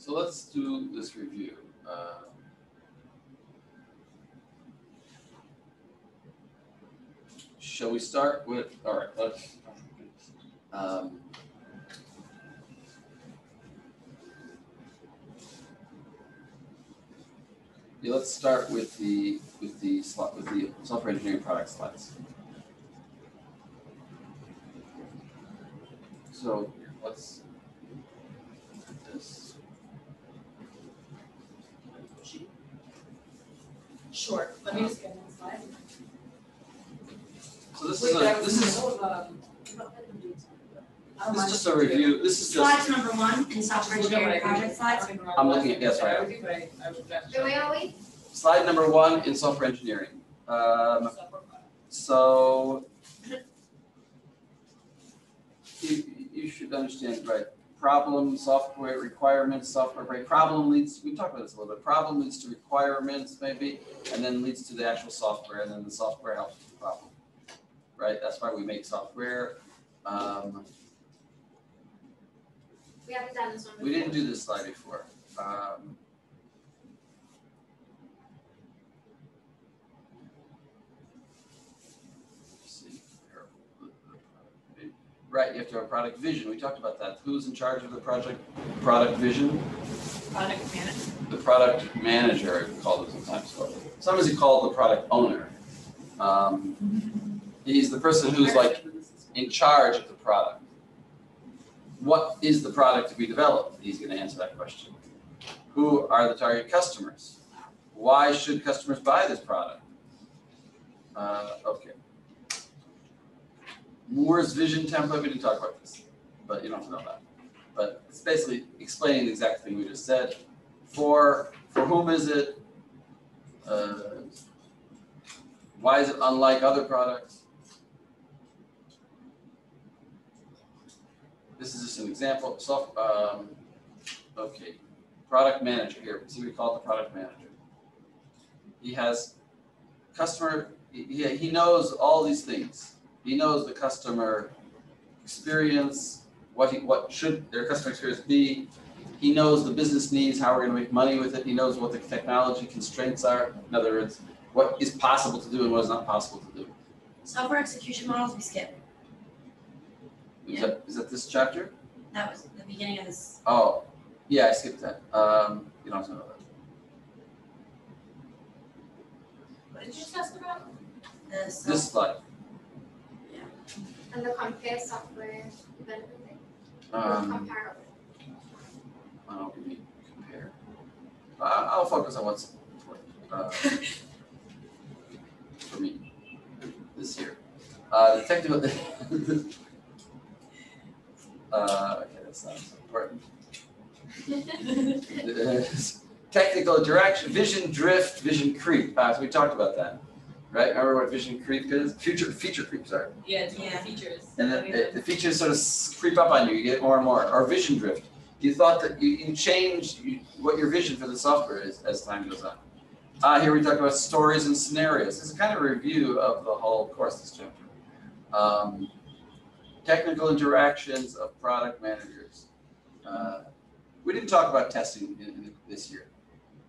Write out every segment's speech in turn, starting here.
So let's do this review. Shall we start with, all right, let's, yeah, let's start with the software engineering product slides. So let's do this. Sure. Let me just get one slide. So this is just a review. This is just. Slide number 1 in software engineering project slides. I'm looking at, yes, right. Where are we? Slide number 1 in software engineering. So you should understand, right? Problem, software requirements, software, right? Problem leads, we talked about this a little bit. Problem leads to requirements maybe, and then leads to the actual software, and then the software helps with the problem, right? That's why we make software. We haven't done this one before. We didn't do this slide before. Right, you have to have a product vision. We talked about that. Who's in charge of the product vision? Product manager. The product manager, we call it sometimes. Sometimes you call it the product owner. He's the person who's like in charge of the product. What is the product to be developed? He's going to answer that question. Who are the target customers? Why should customers buy this product? Okay. Moore's vision template, we didn't talk about this, but you don't have to know that. But it's basically explaining the exact thing we just said. For whom is it? Why is it unlike other products? This is just an example. Okay, product manager here. See, we call it the product manager. He has customer. He knows all these things. He knows the customer experience. What should their customer experience be? He knows the business needs, how we're going to make money with it. He knows what the technology constraints are. In other words, what is possible to do and what is not possible to do. Software execution models we skip. Is that this chapter? That was the beginning of this. Oh, yeah, I skipped that. You don't have to know that. What did you just ask about? This slide. And the compare software development thing? Comparable. I don't really compare. I'll focus on what's important for me this year. The technical. Okay, that's not so important. Technical interaction, vision drift, vision creep. So we talked about that, right? Remember what vision creep is? Feature creep, sorry. Yeah, features. And the features sort of creep up on you. You get more and more. Or vision drift. You thought that you change what your vision for the software is as time goes on. Here we talk about stories and scenarios. This is kind of a review of the whole course, this chapter. Technical interactions of product managers. We didn't talk about testing this year,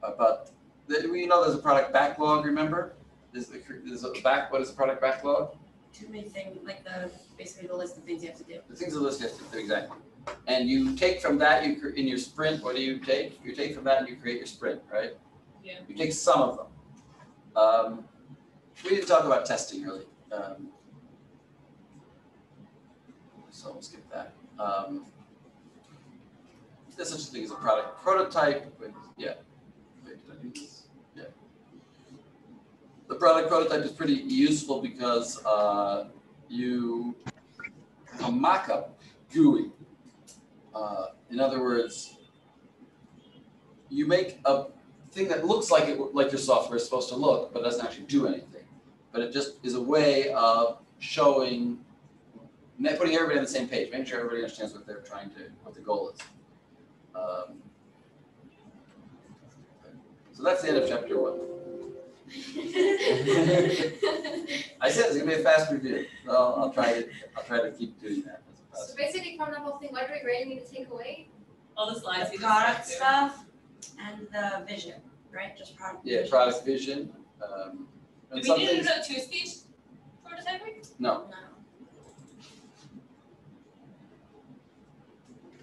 but we know there's a product backlog. Remember, what is a product backlog? Too many things, like basically the list of things you have to do. The things the list you have to do, exactly. And you take from that, in your sprint, what do you take? You take from that and you create your sprint, right? Yeah. You take some of them. We didn't talk about testing really. So we'll skip that. There's such a thing as a product prototype. Yeah. Wait, did I do this? Yeah. The product prototype is pretty useful because a mock-up GUI. In other words, you make a thing that looks like your software is supposed to look, but doesn't actually do anything. But it just is a way of showing, putting everybody on the same page, making sure everybody understands what they're what the goal is. So that's the end of chapter 1. I said it's gonna be a fast review. So I'll try to keep doing that. So basically from the whole thing, what do we really need to take away? All the slides. the you product just stuff and the vision, right? Just product Yeah, vision. product vision. And Do some we need things, to do a two-stage prototyping? no, No.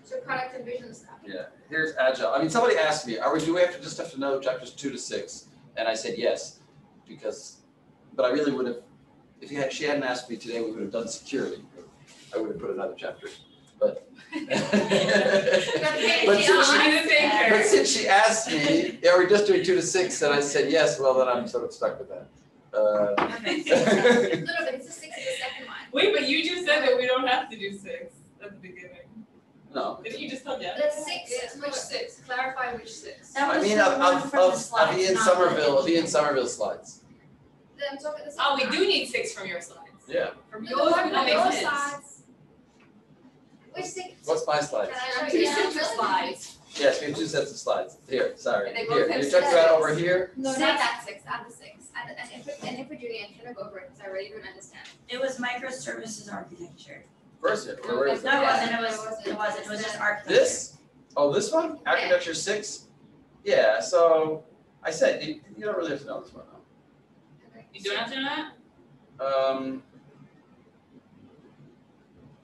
So product and vision stuff. yeah, here's Agile. I mean, somebody asked me, do we just have to know chapters 2 to 6? And I said yes, but I really would have, she hadn't asked me today, we would have done security. I would have put another chapter, but. But since she asked me, are we just doing 2 to 6? And I said yes, well, then I'm sort of stuck with that. No, but it's the 6 is the second one. Wait, but you just said that we don't have to do 6 at the beginning. No. Didn't you just tell Jeff? That's 6, which 6? Clarify which 6. That I was mean, the one from the slides, I'll be in not Somerville, I'll the be in Somerville slides. Then I'm talking the same Oh, we time. do need 6 from your slides. Yeah. From No, yours, the we one don't from your make sense. slides. Which 6? What's my slides? Can I show Two you? sets of slides. Yes, we have 2 sets of slides. Here, sorry. And they Here, both have you're talking about over here? No, Six. not that 6, add the 6. And if we're doing it, can I go over it, because I really don't understand. It was microservices architecture. First, where is No, it? it wasn't, just architecture. This? Oh, this one? Architecture 6? Yeah, so I said, you don't really have to know this one, though. You don't have to know that?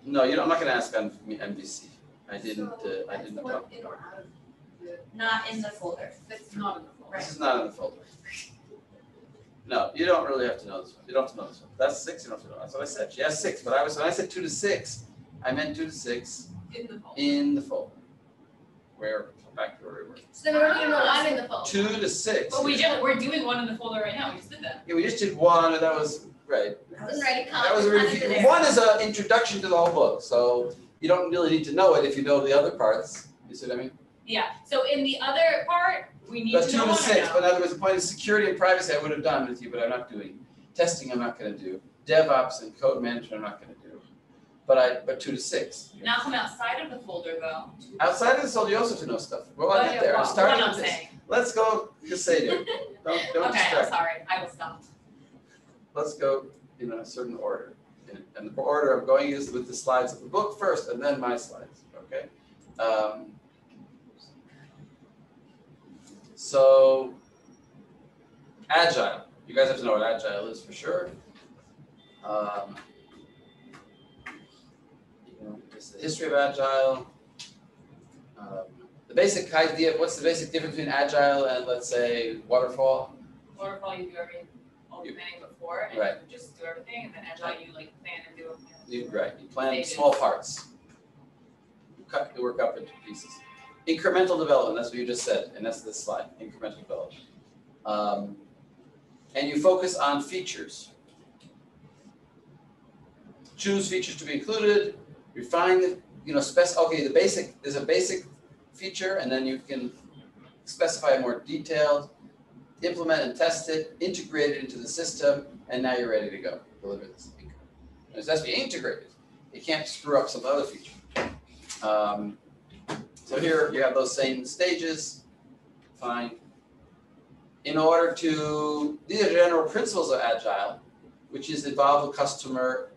No, I'm not gonna ask on MVC. I didn't talk. In or out of the, Not in the folder. that's not in the folder. This is not in the folder. No, you don't really have to know this one. You don't have to know this one. That's 6, you don't have to know. That's what I said. She has 6, but when I said 2 to 6, I meant 2 to 6 In the folder. in the folder. Back to where we were. So then we don't even know 1 in the folder. 2 to 6. But we're doing 1 in the folder right now, we just did that. Yeah, we just did 1, and that was, right. Doesn't really count. That was a review. 1 is an introduction to the whole book, so you don't really need to know it if you know the other parts. You see what I mean? Yeah, so in the other part, we need That's to 2 know to 1 or 6, no? but in other words, the point of security and privacy I would have done with you, but I'm not doing. Testing I'm not gonna do. DevOps and code management I'm not gonna do. But 2 to 6. Now come outside of the folder though. Outside of this, you also have to know stuff. Well, I'll get there. I'm What starting I'm with this. saying. Let's go, just say it. Don't Okay, I'm distract. sorry, I will stop. Let's go in a certain order. And the order I'm going is with the slides of the book first, and then my slides, okay? So, Agile. You guys have to know what Agile is for sure. It's the history of Agile. The basic idea, what's the basic difference between Agile and, let's say, Waterfall? Waterfall, you do all the planning before, and Right. you just do everything, and then Agile, you like plan and do it. You plan Stages. small parts. You cut the work up into pieces. Incremental development, that's what you just said, and that's this slide, incremental development. And you focus on features. Choose features to be included, refine the, there's a basic feature, and then you can specify more detailed, implement and test it, integrate it into the system, and now you're ready to go, deliver this. And it has to be integrated. It can't screw up some other feature. So here you have those same stages, fine. These are general principles of Agile, which is involve the customer,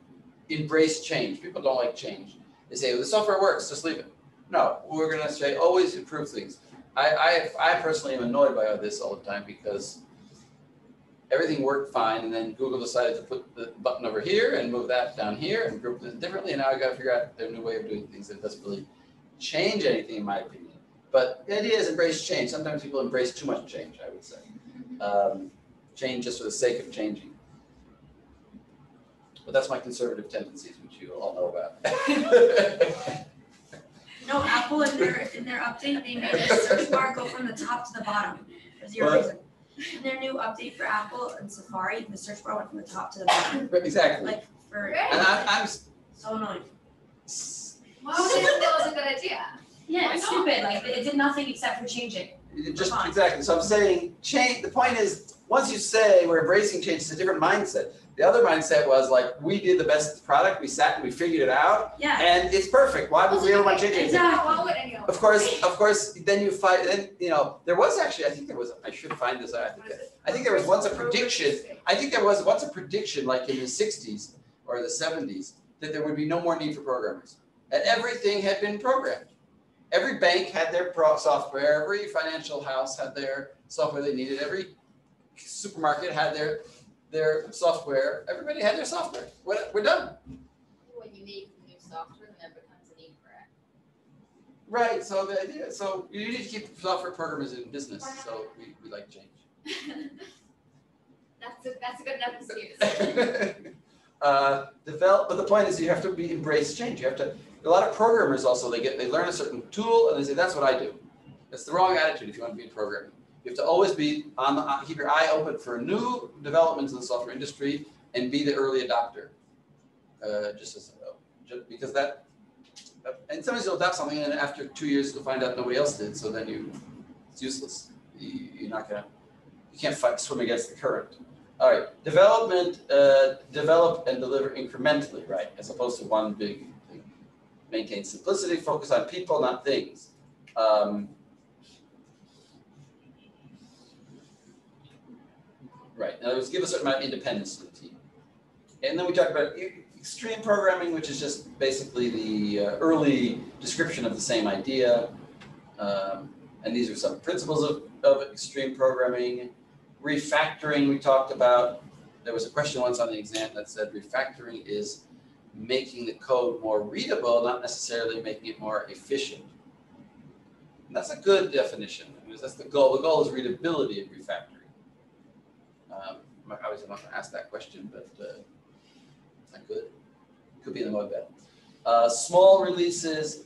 embrace change. People don't like change. They say, well, the software works, just leave it. No, we're gonna say always improve things. I personally am annoyed by this all the time because everything worked fine, and then Google decided to put the button over here and move that down here and group it differently, and now I gotta figure out their new way of doing things that doesn't really change anything in my opinion. But the idea is embrace change. Sometimes people embrace too much change, I would say. Change just for the sake of changing. But that's my conservative tendencies, which you all know about. No, Apple in their update, they made the search bar go from the top to the bottom for zero What? reason. In their new update for Apple and Safari, the search bar went from the top to the bottom, Exactly. like for, And I'm so annoying. Why would they think that was a good idea? Yeah, Why it's not? stupid, like it did nothing except for changing. just Fine. exactly. So I'm saying change. The point is, once you say we're embracing change, it's a different mindset. The other mindset was like, we did the best product, we sat and we figured it out, Yeah, and it's perfect. Why would we ever want to change anything? Exactly. Why would anyone? Of course, then you find, there was actually, I should find this out. I think there was once a prediction, like in the 60s or the 70s, that there would be no more need for programmers. And everything had been programmed. every bank had their software, every financial house had their software they needed, every supermarket had their software, everybody had their software. We're done. When you need new software, then there becomes a need for it. Right, so the idea, so you need to keep software programmers in business, so we like change. That's a good enough excuse. But the point is you have to embrace change. You have to, a lot of programmers also, they learn a certain tool and they say, that's what I do. That's the wrong attitude if you want to be in programming. You have to always be keep your eye open for new developments in the software industry and be the early adopter. Because and sometimes you'll adopt something and after 2 years you'll find out nobody else did, so then it's useless. You can't swim against the current. All right, develop and deliver incrementally, right? As opposed to one big thing. Maintain simplicity, focus on people, not things. Right, in other words, give a certain amount of independence to the team. And then we talked about extreme programming, which is just basically the early description of the same idea. And these are some principles of extreme programming. Refactoring, we talked about. There was a question once on the exam that said refactoring is making the code more readable, not necessarily making it more efficient. And that's a good definition, because that's the goal. The goal is readability of refactoring. Obviously, I'm not going to ask that question, but I could be in the mode bed. Small releases,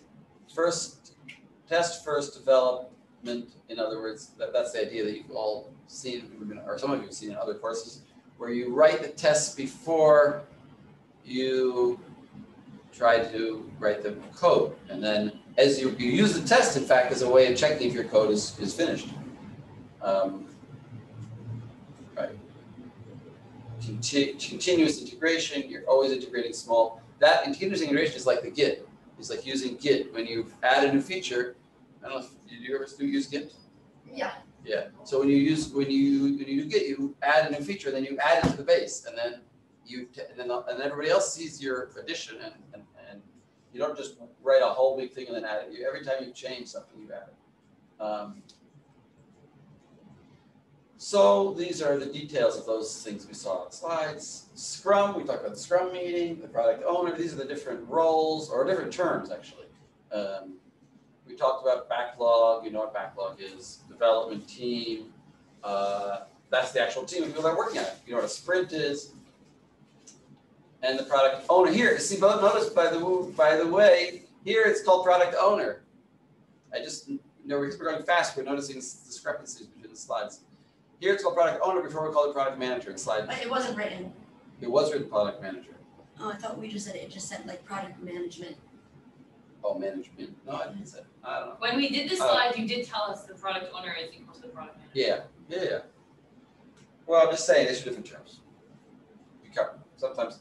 test first development. In other words, that's the idea that you've all seen, or some of you have seen in other courses, where you write the tests before you try to write the code. And then as you use the test, in fact, as a way of checking if your code is finished. Right. Continuous integration, you're always integrating small. That continuous integration is like the Git. It's like using Git. When you add a new feature, I don't know, did you ever use Git? Yeah. Yeah. So when you do Git, you add a new feature, then you add it to the base, and then and everybody else sees your addition, and you don't just write a whole big thing and then add it. Every time you change something, you add it. So these are the details of those things we saw on slides. Scrum, we talked about the Scrum meeting, the product owner. These are the different roles, or different terms, actually. We talked about backlog. You know what backlog is. Development team. That's the actual team of people that are working on it. You know what a sprint is. And the product owner here. See, notice by the way, here it's called product owner. Because we're going fast, we're noticing discrepancies between the slides. Here it's called product owner before we call it product manager in slide. But it wasn't written. It was written product manager. Oh, I thought we just said it just said like product management. Oh, management. No, I didn't say. I don't know. When we did the slide, you did tell us the product owner is equal to the product manager. Yeah. Well, I'm just saying these are different terms. Sometimes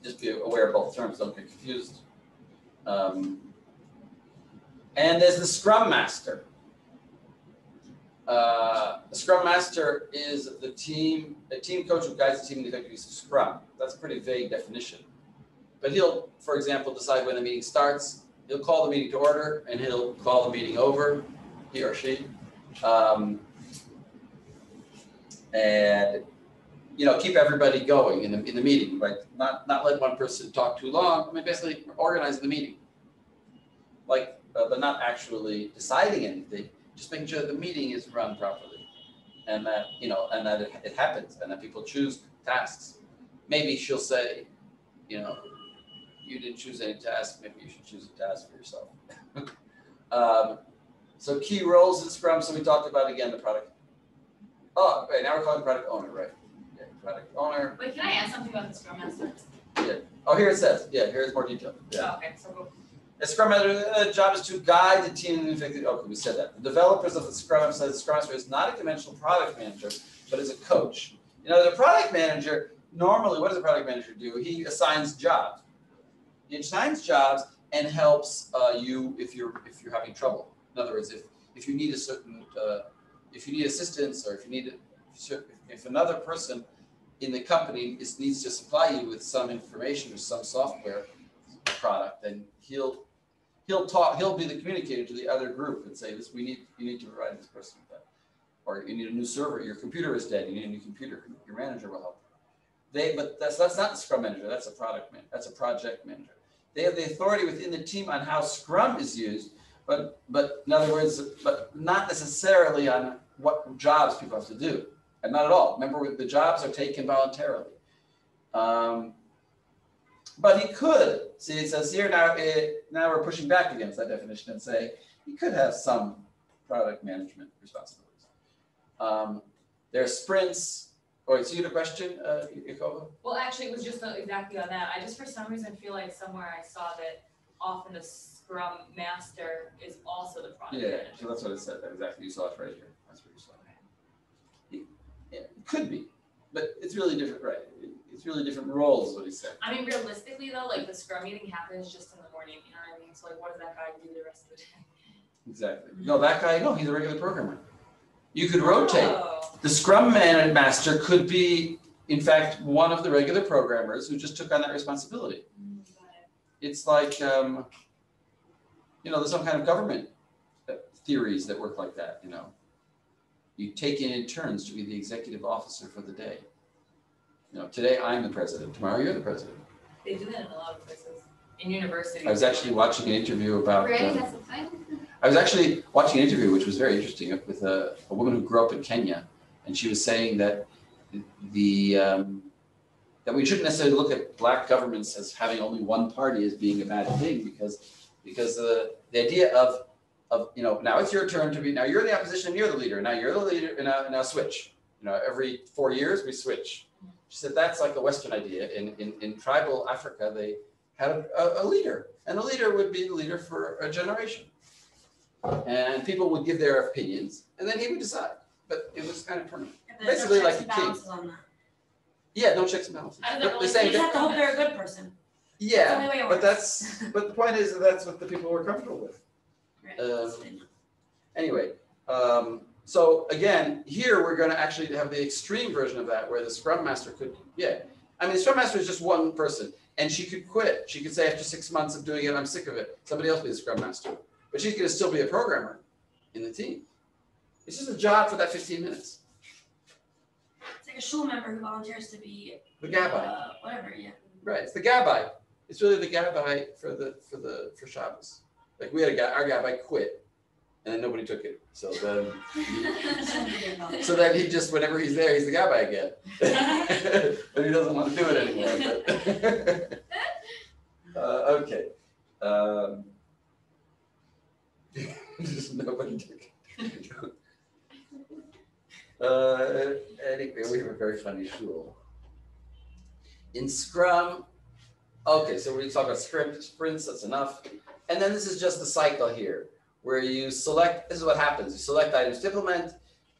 just be aware of both terms, don't get confused. And there's the Scrum Master. The Scrum Master is a team coach who guides the team in the effective use of Scrum. That's a pretty vague definition. But he'll, for example, decide when the meeting starts. He'll call the meeting to order, and he'll call the meeting over, he or she. And keep everybody going in the meeting, right? Not let one person talk too long. I mean, basically organize the meeting. But not actually deciding anything. Just making sure that the meeting is run properly, and that it happens, and that people choose tasks. Maybe she'll say, you didn't choose any task. Maybe you should choose a task for yourself. So key roles in Scrum. So we talked about again the product. Oh, right. Now we're calling product owner, right? Yeah, product owner. Wait, can I add something about the Scrum Master? Yeah. Oh, here it says. Yeah, here's more detail. Yeah. Oh, okay, so go. The Scrum Master's job is to guide the team in the effective. Okay, we said that. The developers of the Scrum says the Scrum Master is not a conventional product manager, but is a coach. The product manager, normally, what does a product manager do? He assigns jobs. He assigns jobs and helps you if you're having trouble. In other words, if you need a certain, if you need assistance, or if another person in the company needs to supply you with some information or some software product, then he'll he'll be the communicator to the other group and say, you need to provide this person with that. Or you need a new server, your computer is dead, you need a new computer, your manager will help. But that's not the Scrum manager, that's a that's a project manager. They have the authority within the team on how Scrum is used, but in other words, but not necessarily on what jobs people have to do, and not at all. Remember, the jobs are taken voluntarily. But he could, see, it says here now we're pushing back against that definition and say he could have some product management responsibilities. There are sprints. Oh, so you had a question, Jacoba? Well, actually, it was just exactly on that. I just, for some reason, feel like somewhere I saw that often the Scrum Master is also the product manager. So that's what it said. Exactly, you saw it right here. That's what you saw. Yeah, it could be, but it's really different, right? It's really different roles, what he said. I mean, realistically though, like the Scrum meeting happens just in the morning, you know what I mean? So like, what does that guy do the rest of the day? Exactly. No, that guy, no, he's a regular programmer. You could rotate. Oh. The Scrum Master could be, in fact, one of the regular programmers who just took on that responsibility. It's like, there's some kind of government theories that work like that, You take in turns to be the executive officer for the day. Today I'm the president, tomorrow you're the president. They do that in a lot of places. In universities. I was actually watching an interview about. Really, that's the thing? I was actually watching an interview, which was very interesting, with a woman who grew up in Kenya, and she was saying that that we shouldn't necessarily look at black governments as having only one party as being a bad thing, because the idea of now it's your turn to be, now you're the opposition and you're the leader, now you're the leader, and now switch. Every 4 years we switch. She said that's like a Western idea. In tribal Africa, they had a leader, and the leader would be the leader for a generation. And people would give their opinions, and then he would decide. But it was kind of permanent. Basically like a king. Yeah, no checks and balances. I don't But know, the like, same You just have to hope they're a good person. Yeah, the only way it but works. but the point is that's what the people were comfortable with. Right. Anyway, so again, here we're going to actually have the extreme version of that, where the Scrum Master could, the Scrum Master is just one person, and she could quit. She could say after 6 months of doing it, I'm sick of it. Somebody else be the Scrum Master, but she's going to still be a programmer in the team. It's just a job for that 15 minutes. It's like a shul member who volunteers to be The Gabbai. whatever, yeah. Right, it's the Gabbai. It's really the Gabbai for Shabbos. Like we had our Gabbai quit, and then nobody took it. So then, he just, whenever he's there, he's the Gabbai again. But he doesn't want to do it anymore. Okay. Just nobody took it. Anyway, we have a very funny shul. In Scrum, okay, so we talk about sprints, that's enough. And then this is just the cycle here, where you select, this is what happens. You select items to implement,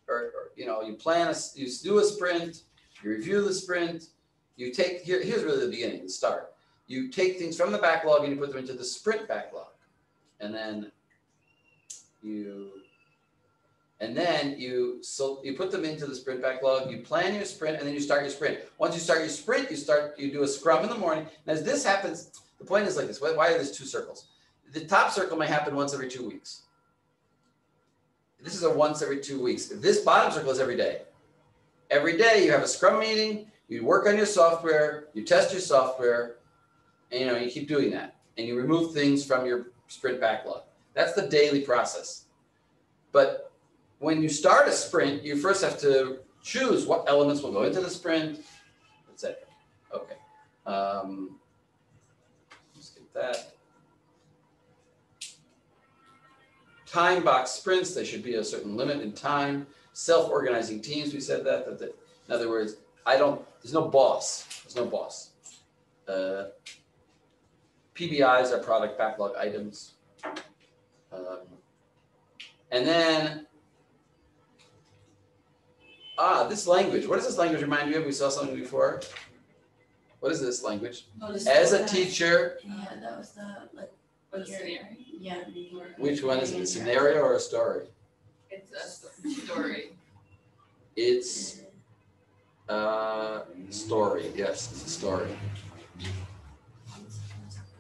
or you plan, you do a sprint, you review the sprint, you take, here's really the beginning, the start. You take things from the backlog and you put them into the sprint backlog. And then you put them into the sprint backlog, you plan your sprint, and then you start your sprint. Once you start your sprint, you do a scrum in the morning. And as this happens, the point is like this, why are there 2 circles? The top circle may happen once every 2 weeks. This is a once every 2 weeks. This bottom circle is every day. Every day you have a scrum meeting, you work on your software, you test your software, and you keep doing that. And you remove things from your sprint backlog. That's the daily process. But when you start a sprint, you first have to choose what elements will go into the sprint, etc. Okay. Let's get that. Time box sprints, they should be a certain limit in time. Self-organizing teams, we said that in other words, there's no boss. There's no boss. PBIs are product backlog items. And then, this language. What does this language remind you of? We saw something before. What is this language? As a teacher. Yeah, that was Or the scenario. yeah. Which one is it? A scenario or a story? It's a story. It's a story. Yes, it's a story.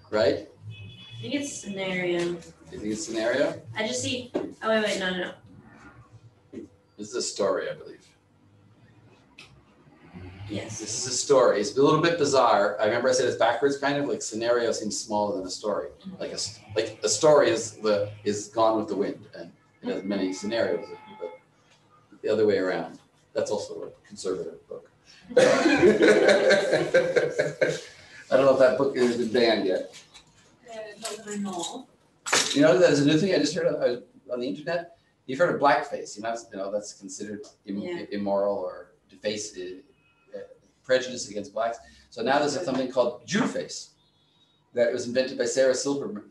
Right? I think it's scenario. You think it's scenario? I just see, oh wait, no. This is a story, I believe. Yes. This is a story. It's a little bit bizarre. I remember I said it's backwards, kind of like scenario seems smaller than a story. Like a story is gone with the wind, and it has many scenarios, but the other way around. That's also a conservative book. I don't know if that book has been banned yet. You know, there's a new thing I just heard on the internet. You've heard of blackface. You know that's considered immoral or defaced. Prejudice against blacks. So now there's something called Jewface that was invented by Sarah Silverman.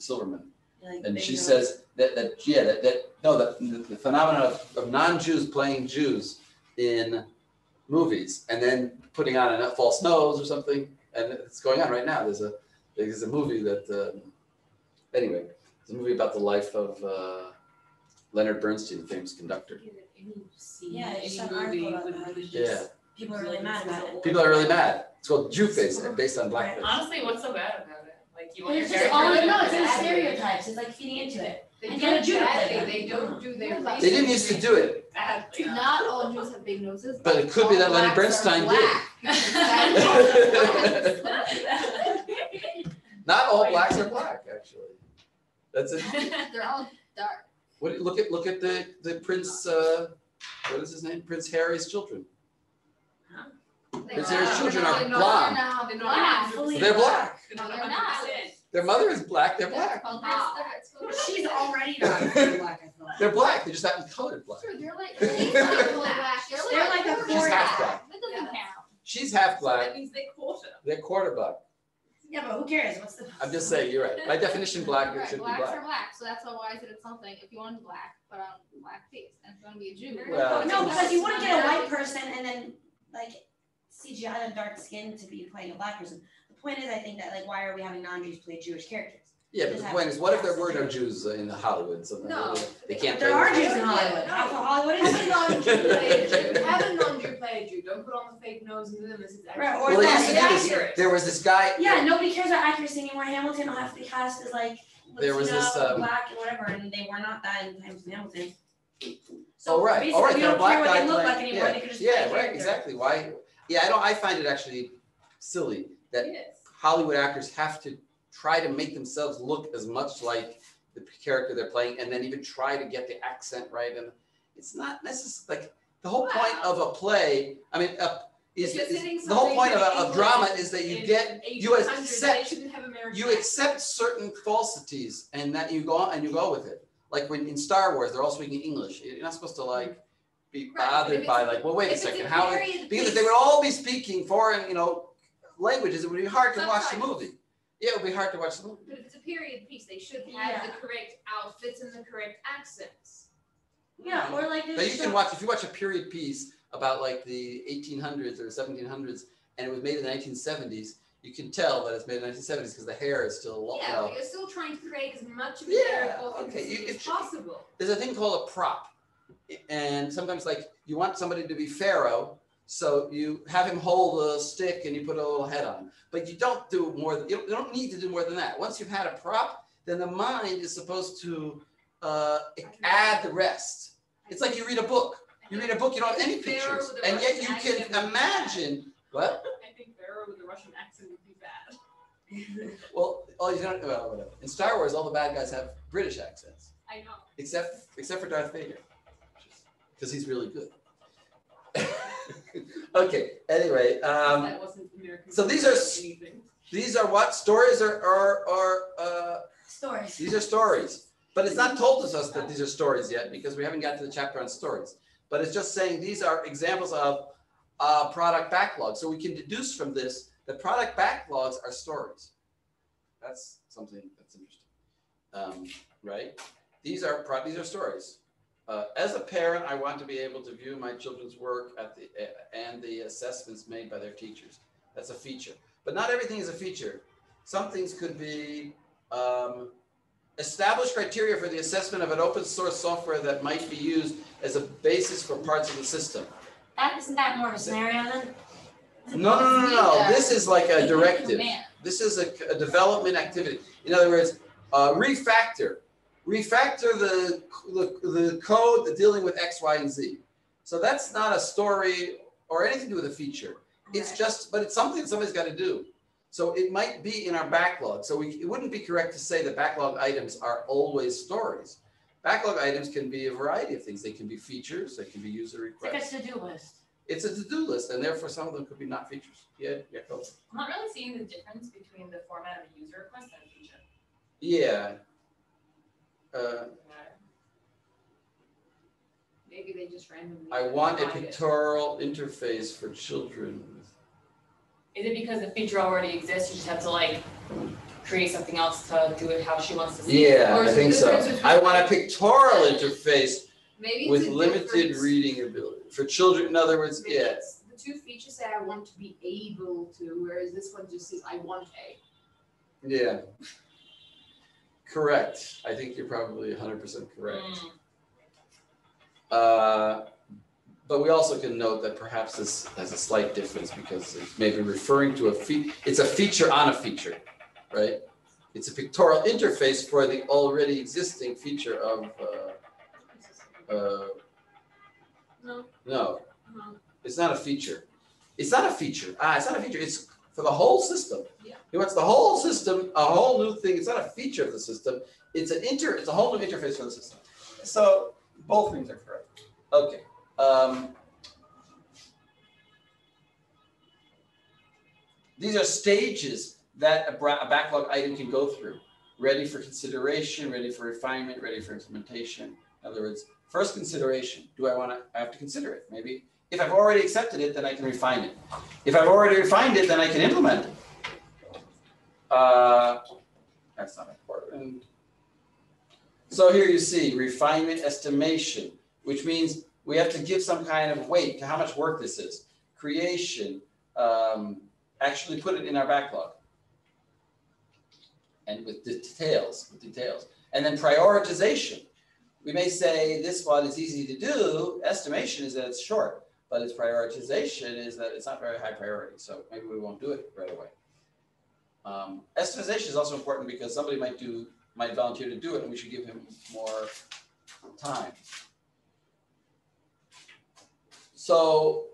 Like And she says that the phenomenon of non-Jews playing Jews in movies and then putting on a false nose or something, and it's going on right now. There's a movie that anyway, it's a movie about the life of Leonard Bernstein, the famous conductor. Yeah, it's an article about that. Yeah. People are really mad about it. People are really mad. It's called Jewface, based on blackface. Honestly, what's so bad about it? Like you want your It's just character all, to no, it's in the bad. stereotypes, it's like feeding into it. They And do get a it Jew to play badly, that. they don't do their research. They didn't used to do it, Badly. Not all Jews have big noses. but it could be that Leonard Bernstein did. Not all blacks are black, actually. That's it. They're all dark. Look at the Prince. What is his name? Prince Harry's children. Prince Harry's children are blonde. They're not Fully They're black. No, they're not. Their mother is black. They're black. She's already not fully black, I thought. They're black. They just haven't colored black. Sure, they're like, they're not fully black. They're like a quarter She's half black. black. That doesn't count. She's half So black. that means they quarter. They're quarter black. Yeah, but who cares? What's the? I'm just saying, you're right. By definition, black it Right, should be blacks black. are black, so that's why I said it's something. If you want black, put on black face, and if you want to be a Jew. Well, No, because you wouldn't get a white person and then like CGI them dark skin to be playing a black person. The point is, I think that like, why are we having non-Jews play Jewish characters? Yeah, but the point is, what if there were no Jews in Hollywood? So No. they can't. There play are those Jews in roles. Hollywood. Half of Hollywood Have is. a non-Jew play a Jew. Have a non-Jew play a Jew. Don't put on the fake nose and then this is actually. Right, or Well, they that- used to do this. accurate. There was this guy. Yeah, nobody cares about accuracy anymore. Hamilton will have to be cast as like There was Latino, this, black, and whatever, and they were not that in times of Hamilton. Oh, So right. basically, All right. we Then a don't black care what guy they look playing- like anymore. yeah. They could just Yeah, play a right. character. Exactly. Why? Yeah, I find it actually silly that Yes. Hollywood actors have to try to make themselves look as much like the character they're playing, and then even try to get the accent right. And it's not necessary. Like the whole point of a play, I mean, is the whole point of drama is that you get you accept certain falsities, and that you go with it. Like when in Star Wars, they're all speaking English. You're not supposed to like be bothered by like, well, wait a second, how? Because if they would all be speaking foreign, languages, it would be hard to watch the movie. Yeah, it would be hard to watch the movie. But if it's a period piece, they should have the correct outfits and the correct accents. Yeah, or like But there's you can watch, if you watch a period piece about like the 1800s or 1700s, and it was made in the 1970s, you can tell that it's made in the 1970s because the hair is still long. Yeah, but you're still trying to create as much of a Yeah, authenticity okay, as possible. There's a thing called a prop, and sometimes like you want somebody to be Pharaoh, so you have him hold a stick and you put a little head on him. But you don't do more than, you don't need to do more than that. Once you've had a prop, then the mind is supposed to add the rest. It's like you read a book. You read a book, you don't have any pictures, and yet you can imagine, what? I think Pharaoh with a Russian accent would be bad. Well, whatever. In Star Wars, all the bad guys have British accents, I know. except for Darth Vader, because he's really good. Okay. Anyway, That wasn't American. so these are anything. these are what stories are stories. these are stories, but it's not told us that these are stories yet because we haven't got to the chapter on stories. But it's just saying these are examples of product backlog. So we can deduce from this that product backlogs are stories. That's something that's interesting, right? These are stories. As a parent, I want to be able to view my children's work and the assessments made by their teachers. That's a feature. But not everything is a feature. Some things could be establish criteria for the assessment of an open source software that might be used as a basis for parts of the system. Isn't that more of a scenario then? No. This is like a directive. This is a development activity. In other words, Refactor the code dealing with X, Y, and Z. So that's not a story or anything to do with a feature. It's just, but it's something that somebody's got to do. So it might be in our backlog. So it wouldn't be correct to say that backlog items are always stories. Backlog items can be a variety of things. They can be features. They can be user requests. It's like a to-do list. It's a to-do list, and therefore some of them could be not features. Yeah, go. I'm not really seeing the difference between the format of a user request and a feature. Yeah. Maybe they just randomly. I want a find it. pictorial interface for children. Is it because the feature already exists, you just have to like create something else to do it how she wants to see it? Yeah, Or I is think it so. difference between- I want a pictorial interface Maybe it's with a limited difference. reading ability for children. In other words, Maybe yeah, it's the two features say I want to be able to, whereas this one just says I want a. yeah. Correct. I think you're probably 100% correct. But we also can note that perhaps this has a slight difference because it's maybe referring to it's a feature on a feature, right? It's a pictorial interface for the already existing feature of, No. no, it's not a feature. It's not a feature. It's not a feature. It's for the whole system. Yeah. He wants the whole system, a whole new thing. It's not a feature of the system. It's a whole new interface for the system. So both things are correct. Okay. These are stages that a backlog item can go through. Ready for consideration, ready for refinement, ready for implementation. In other words, first consideration. I have to consider it. Maybe if I've already accepted it, then I can refine it. If I've already refined it, then I can implement it. That's not important. So here you see refinement estimation, which means we have to give some kind of weight to how much work this is. Creation, actually put it in our backlog. And with details. And then prioritization. We may say this one is easy to do. Estimation is that it's short, but its prioritization is that it's not very high priority. So maybe we won't do it right away. Estimation is also important because somebody might volunteer to do it and we should give him more time. So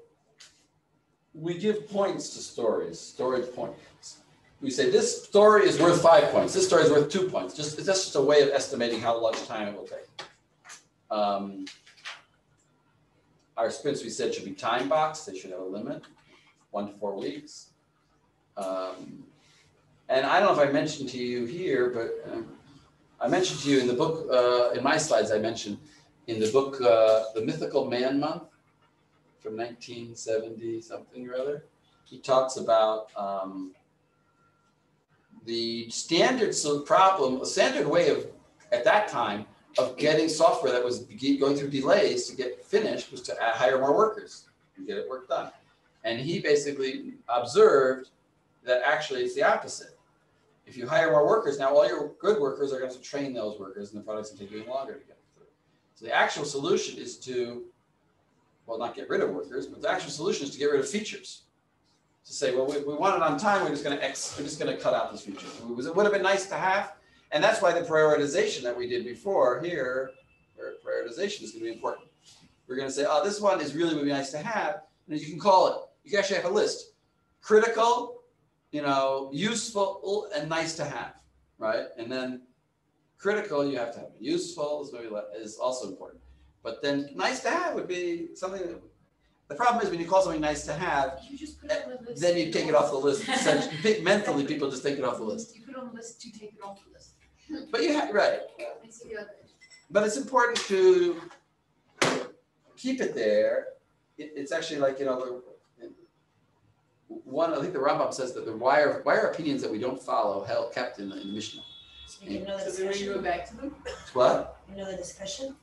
we give points to stories, storage points. We say this story is worth 5 points. This story is worth 2 points. That's just a way of estimating how much time it will take. Our sprints, we said, should be time boxed. They should have a limit, 1 to 4 weeks. And I don't know if I mentioned to you here, but I mentioned to you in the book, in my slides, I mentioned in the book, The Mythical Man Month from 1970 something or other. He talks about the standard way of, at that time, of getting software that was going through delays to get finished was to hire more workers and get it work done. And he basically observed that actually it's the opposite. If you hire more workers, now all your good workers are going to train those workers and the product's going to take even longer to get through. So the actual solution is to, well, not get rid of workers, but the actual solution is to get rid of features. To say, well, we want it on time, we're just going to cut out those features. It would have been nice to have, and that's why the prioritization that we did before here, prioritization is going to be important. We're going to say, oh, this one is really would be nice to have, and you can call it. You can actually have a list: critical, useful, and nice to have, right? And then critical, you have to have. Useful is also important, but then nice to have would be something that. The problem is when you call something nice to have, You just put it on the list. then you take it off the list. Mentally, people just take it off the list. You put it on the list to take it off the list. But you have, right. I see the other. But it's important to keep it there. It's actually like, I think the Rambam says that why are opinions that we don't follow kept in the Mishnah? So you know the So then when you go discussion? back to them, What? You know the discussion?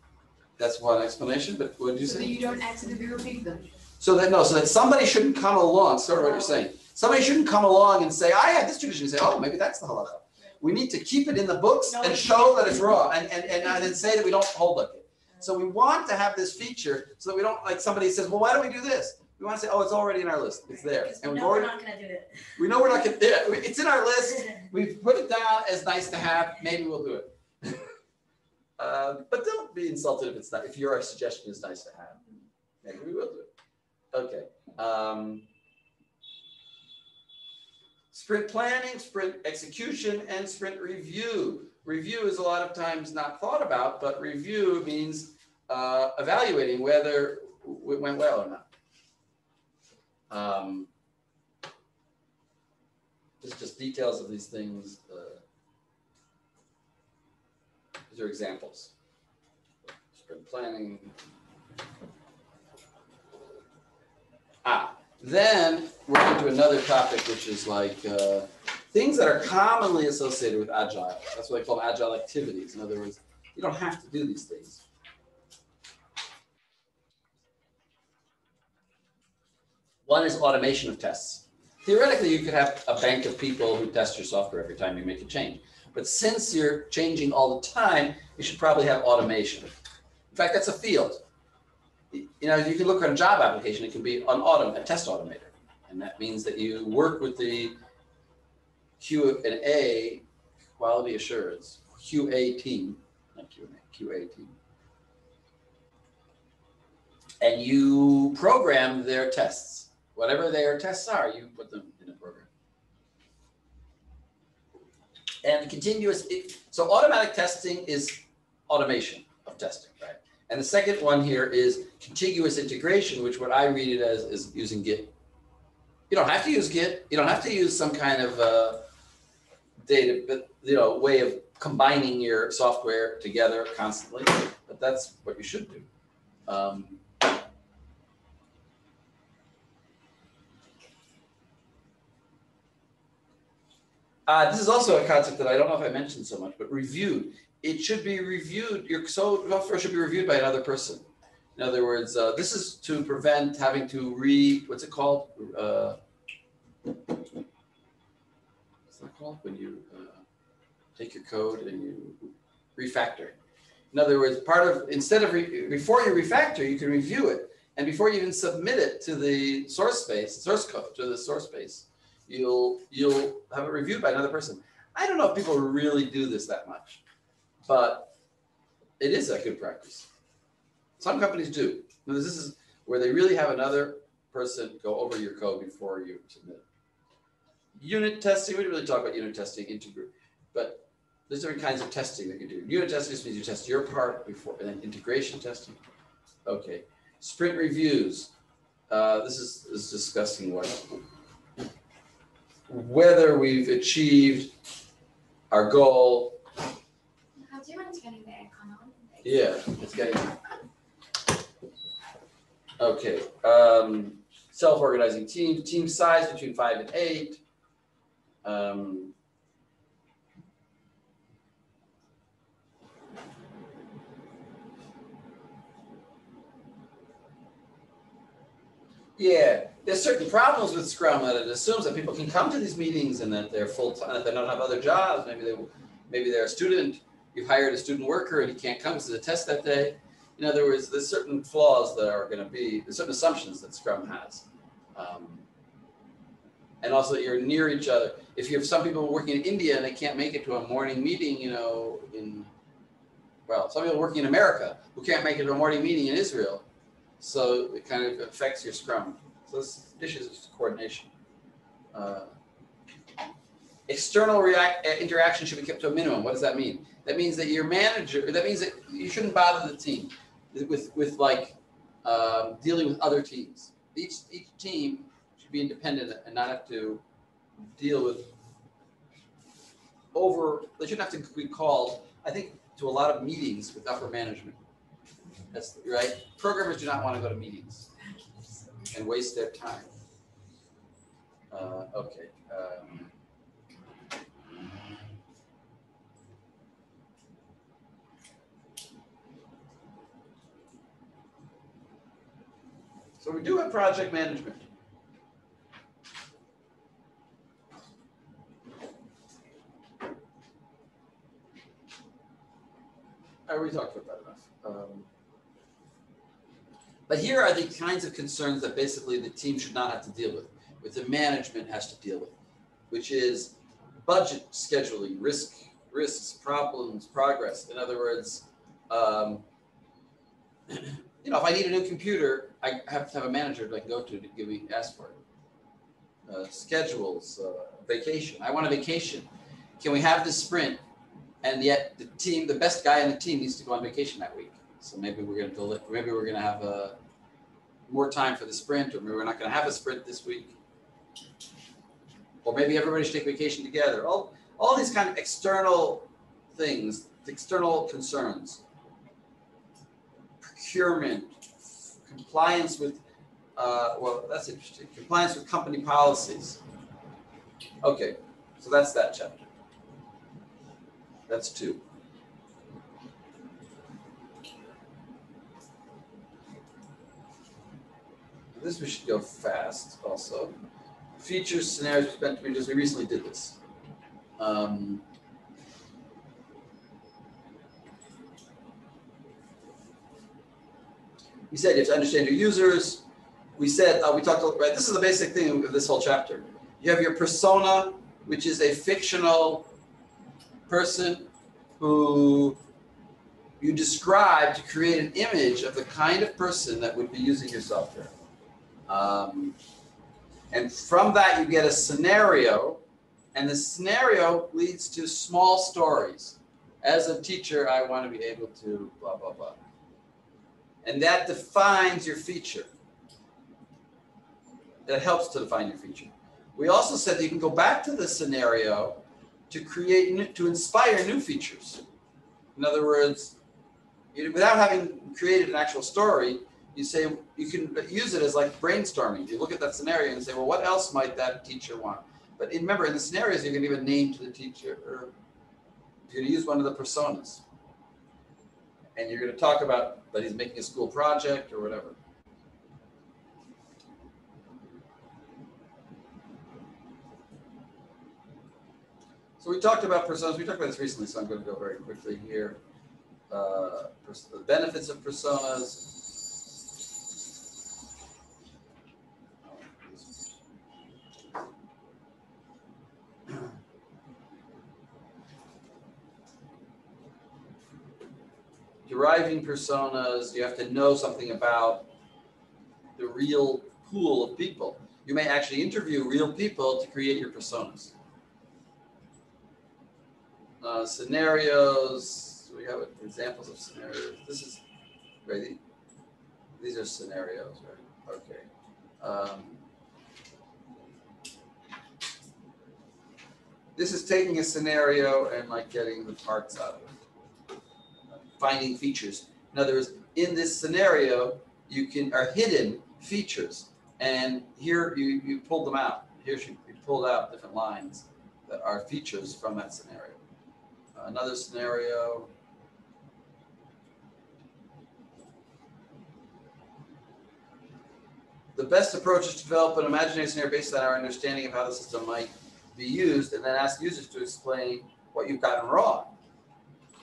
That's one explanation, but what did you so that say? you don't accidentally repeat them. So that somebody shouldn't come along, sort of what you're saying. Somebody shouldn't come along and say, I had this tradition, and say, oh, maybe that's the halacha. We need to keep it in the books and show that it's raw and then say that we don't hold like it. So we want to have this feature so that we don't, like somebody says, well, why don't we do this? We want to say, oh, it's already in our list. It's there. Because And we we've know we're already, not gonna do it. we know we're not gonna, yeah, it's in our list. We've put it down as nice to have. Maybe we'll do it. But don't be insulted if it's not, if your suggestion is nice to have. Maybe we will do it. Okay. Sprint planning, sprint execution, and sprint review. Review is a lot of times not thought about, but review means evaluating whether it went well or not. Just details of these things. These are examples. Sprint planning. Then we're into another topic, which is like things that are commonly associated with Agile. That's what I call Agile Activities. In other words, you don't have to do these things. One is automation of tests. Theoretically, you could have a bank of people who test your software every time you make a change. But since you're changing all the time, you should probably have automation. In fact, that's a field. You know, you can look at a job application, it can be a test automator. And that means that you work with the Q&A, quality assurance, QA team, not Q&A, QA team. And you program their tests. Whatever their tests are, you put them in a program. And continuous, so automatic testing is automation of testing, right? And the second one here is contiguous integration, which what I read it as is using Git. You don't have to use Git. You don't have to use some kind of data, but way of combining your software together constantly. But that's what you should do. This is also a concept that I don't know if I mentioned so much, but reviewed. It should be reviewed, your software should be reviewed by another person. In other words, this is to prevent having to what's it called? What's that called? When you take your code and you refactor. In other words, before you refactor, you can review it. And before you even submit it to the source code, to the source base, you'll have it reviewed by another person. I don't know if people really do this that much, but it is a good practice. Some companies do. Now, this is where they really have another person go over your code before you submit it. Unit testing, we didn't really talk about unit testing, but there's different kinds of testing that you do. Unit testing just means you test your part before, and then integration testing. Okay, sprint reviews. This is discussing whether we've achieved our goal. How do you manage getting the aircon on? Yeah, it's getting. Okay, self-organizing team size between 5 and 8. Yeah, there's certain problems with Scrum that it assumes that people can come to these meetings and that they're full-time, that they don't have other jobs. Maybe they're a student. You've hired a student worker and he can't come to the test that day. In other words, there's certain flaws that are going to be, there's certain assumptions that Scrum has. And also that you're near each other. If you have some people working in India and they can't make it to a morning meeting, some people working in America who can't make it to a morning meeting in Israel. So it kind of affects your Scrum. So this issues of coordination. External interaction should be kept to a minimum. What does that mean? That means that your manager, that means that you shouldn't bother the team with dealing with other teams. Each team should be independent and not have to deal with they shouldn't have to be called, I think, to a lot of meetings with upper management. That's right. Programmers do not want to go to meetings and waste their time. Okay. So we do have project management. We talked about that enough. But here are the kinds of concerns that basically the team should not have to deal with the management has to deal with, which is budget scheduling, risks, problems, progress. In other words, if I need a new computer, I have to have a manager that I can go to ask for it. Schedules, vacation. I want a vacation. Can we have this sprint? And yet the best guy on the team needs to go on vacation that week. So maybe we're going to have more time for the sprint, or maybe we're not going to have a sprint this week. Or maybe everybody should take vacation together. All these kind of external things, external concerns. Procurement, compliance with, that's interesting. Compliance with company policies. Okay, so that's that chapter. That's 2. This we should go fast also. Features, scenarios, we recently did this. We said you have to understand your users. We said, we talked, right, this is the basic thing of this whole chapter. You have your persona, which is a fictional person who you describe to create an image of the kind of person that would be using your software. And from that, you get a scenario, and the scenario leads to small stories. As a teacher, I want to be able to blah, blah, blah. And that defines your feature. That helps to define your feature. We also said that you can go back to the scenario to inspire new features. In other words, without having created an actual story, you say you can use it as like brainstorming. You look at that scenario and say, well, what else might that teacher want? But remember, in the scenarios, you're going to give a name to the teacher, or you're going to use one of the personas. And you're going to talk about that he's making a school project or whatever. So we talked about personas. We talked about this recently, so I'm going to go very quickly here. The benefits of personas. Deriving personas, you have to know something about the real pool of people. You may actually interview real people to create your personas. Scenarios, we have examples of scenarios. This is, right, these are scenarios, right? Okay. This is taking a scenario and like getting the parts out of it. Finding features. In other words, in this scenario, are hidden features. And here you pulled them out. Here you pulled out different lines that are features from that scenario. Another scenario. The best approach is to develop an imaginary scenario based on our understanding of how the system might be used, and then ask users to explain what you've gotten wrong.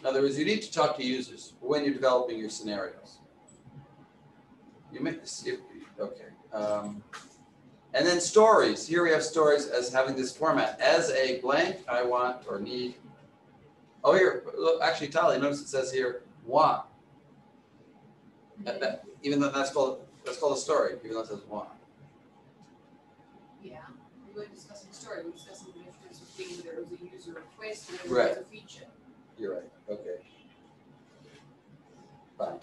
In other words, you need to talk to users when you're developing your scenarios. You make this, okay. And then stories. Here we have stories as having this format. As a blank, I want or need. Oh, here, look, actually, Tali, notice it says here, want. Even though that's called a story, even though it says want. Yeah, we weren't discussing story, we were discussing the difference between there was a user request and Right. there was a feature. You're right, okay. Fine.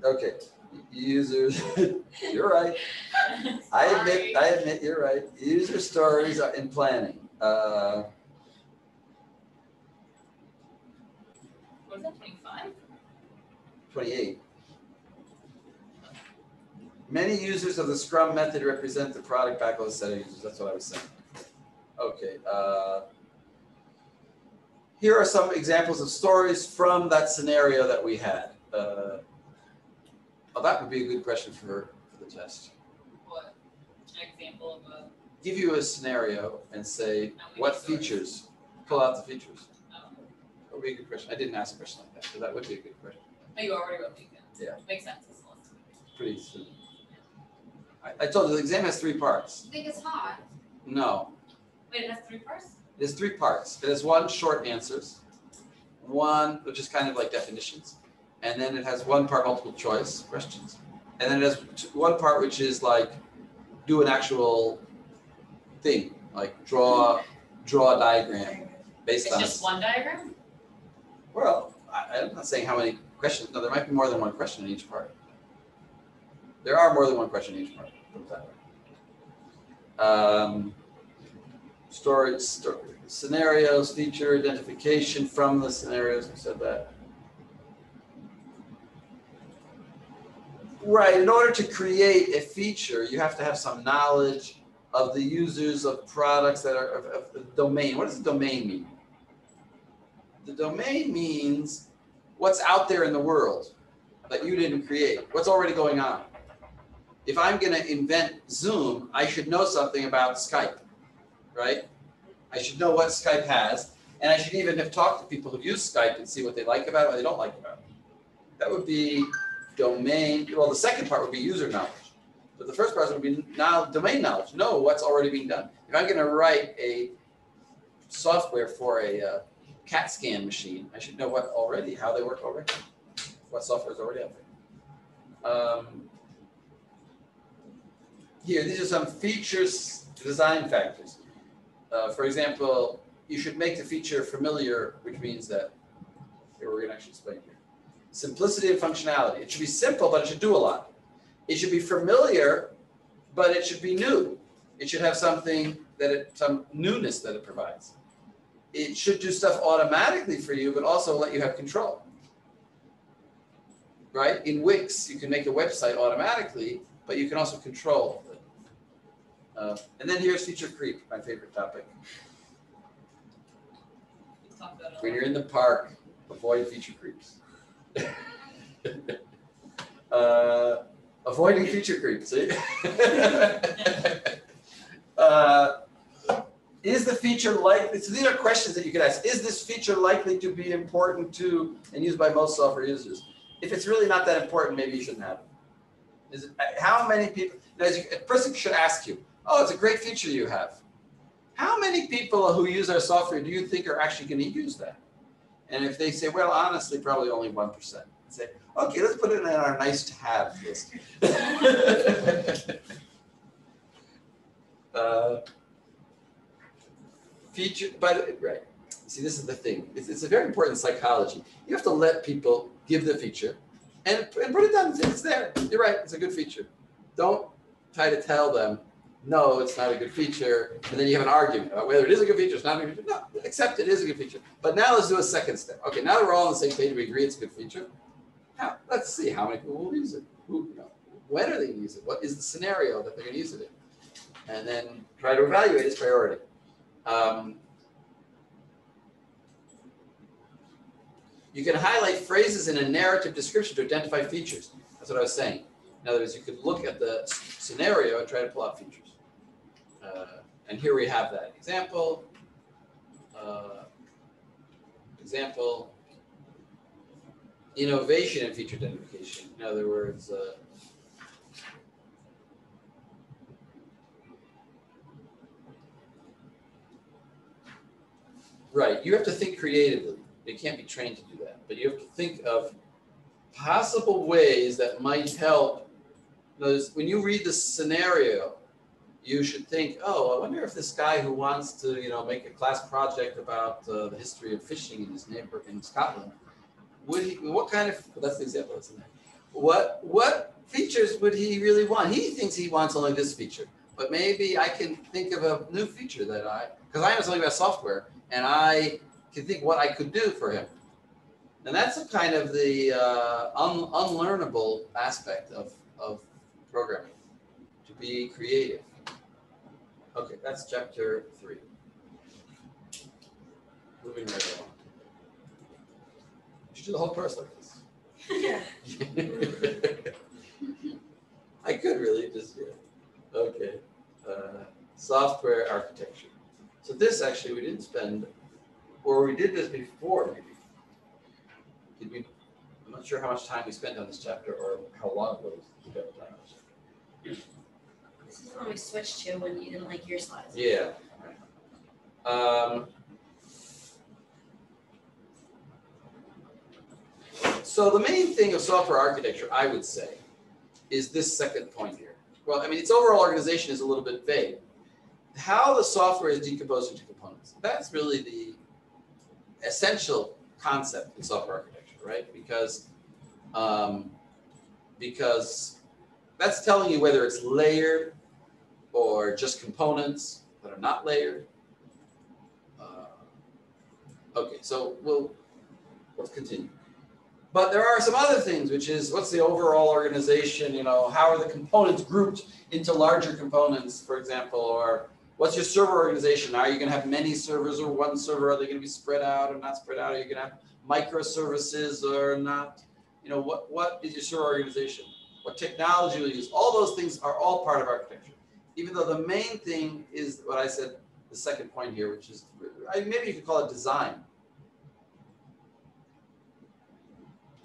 Okay, users, you're right. I admit you're right. User stories are in planning. What is that, 25? 28. Many users of the Scrum method represent the product backlog set of users. That's what I was saying. Okay. Here are some examples of stories from that scenario that we had. Oh, that would be a good question for the test. What? An example of a. Give you a scenario and say, what features? Pull out the features. That would be a good question. I didn't ask a question like that, but that would be a good question. Oh, you already wrote these down. Yeah. Makes sense, it's a list. Pretty soon. I told you the exam has 3 parts. I think it's hot. No, Wait, it has 3 parts? it has 3 parts. It has 1 short answers, 1 which is kind of like definitions, and then it has 1 part multiple choice questions, and then it has 1 part which is like do an actual thing, like draw a diagram based It's on. just one diagram? Well, I'm not saying how many questions. No, there might be more than 1 question in each part. There are more than 1 question in each part. Put it that way. Storage, scenarios, feature identification from the scenarios. We said that. Right. In order to create a feature, you have to have some knowledge of the users of products that are of the domain. What does the domain mean? The domain means what's out there in the world that you didn't create, what's already going on. If I'm going to invent Zoom, I should know something about Skype, right? I should know what Skype has, and I should even have talked to people who use Skype and see what they like about it, what they don't like about it. That would be domain. Well, the second part would be user knowledge. But the first part would be domain knowledge, know what's already being done. If I'm going to write a software for a CAT scan machine, I should know how they work already, what software is already out there. Here, these are some features, design factors. For example, you should make the feature familiar, which means that, here we're going to actually explain here. Simplicity and functionality. It should be simple, but it should do a lot. It should be familiar, but it should be new. It should have something some newness that it provides. It should do stuff automatically for you, but also let you have control. Right? In Wix, you can make a website automatically, but you can also control it. And then here's feature creep, my favorite topic. When you're in the park, avoid feature creeps. Avoiding feature creep, see? Is the feature likely, so these are questions that you could ask. Is this feature likely to be important to and used by most software users? If it's really not that important, maybe you shouldn't have it. Is it how many people, a person should ask you, oh, it's a great feature you have. How many people who use our software do you think are actually going to use that? And if they say, well, honestly, probably only 1%. Say, okay, let's put it in our nice to have list. Feature, right. See, this is the thing. It's a very important psychology. You have to let people give the feature and put it down. It's there. You're right. It's a good feature. Don't try to tell them, no, it's not a good feature. And then you have an argument about whether it is a good feature, it's not a good feature. No, accept it is a good feature. But now let's do a second step. Okay, now that we're all on the same page, we agree it's a good feature. Now, let's see how many people will use it. When are they going to use it? What is the scenario that they're going to use it in? And then try to evaluate its priority. You can highlight phrases in a narrative description to identify features. That's what I was saying. In other words, you could look at the scenario and try to pull out features. And here we have that example. Innovation and feature identification. In other words, right, you have to think creatively. You can't be trained to do that, but you have to think of possible ways that might help. When you read the scenario, you should think, oh, I wonder if this guy who wants to, make a class project about the history of fishing in his neighborhood in Scotland, that's the example that's in there. What features would he really want? He thinks he wants only this feature, but maybe I can think of a new feature because I know something about software, and I can think what I could do for him. And that's a kind of the unlearnable aspect of programming, to be creative. Okay, that's chapter 3. Moving right along. You should do the whole course like this. Yeah. I could really just, Okay. Software architecture. So this actually we didn't spend, or we did this before maybe. Did we? I'm not sure. sure how much time we spent on this chapter or how long it was we spent on this chapter. This is when we switched to when you didn't like your slides. Yeah. So the main thing of software architecture, I would say, is this second point here. Well, I mean, its overall organization is a little bit vague. How the software is decomposed into components, that's really the essential concept in software architecture, right? Because that's telling you whether it's layered or just components that are not layered. Okay, so let's continue. But there are some other things, which is what's the overall organization, you know, how are the components grouped into larger components, for example, or what's your server organization? Are you going to have many servers or one server? Are they going to be spread out or not spread out? Are you going to have microservices or not? You know, what is your server organization? What technology will you use? All those things are all part of architecture. Even though the main thing is what I said, the second point here, which is, maybe you could call it design.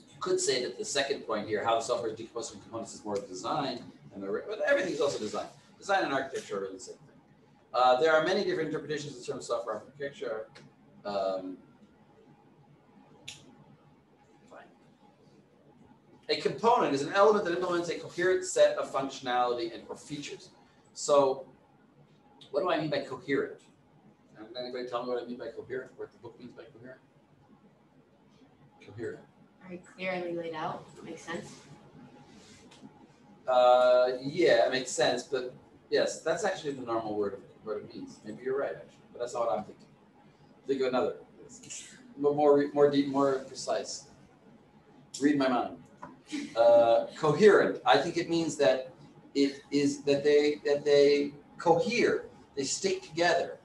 You could say that the second point here, how the software is decomposed from components, is more of design, but everything is also design. Design and architecture are really the same thing. There are many different interpretations in terms of software architecture. A component is an element that implements a coherent set of functionality and or features. So, what do I mean by coherent? Can anybody tell me what I mean by coherent? What the book means by coherent? Coherent. Very clearly laid out. That makes sense. Yeah, it makes sense, but yes, that's actually the normal word of what it means. Maybe you're right, actually, but that's not what I'm thinking. Think of another, more deep, more precise. Read my mind. Coherent. I think it means that it is that they cohere, they stick together,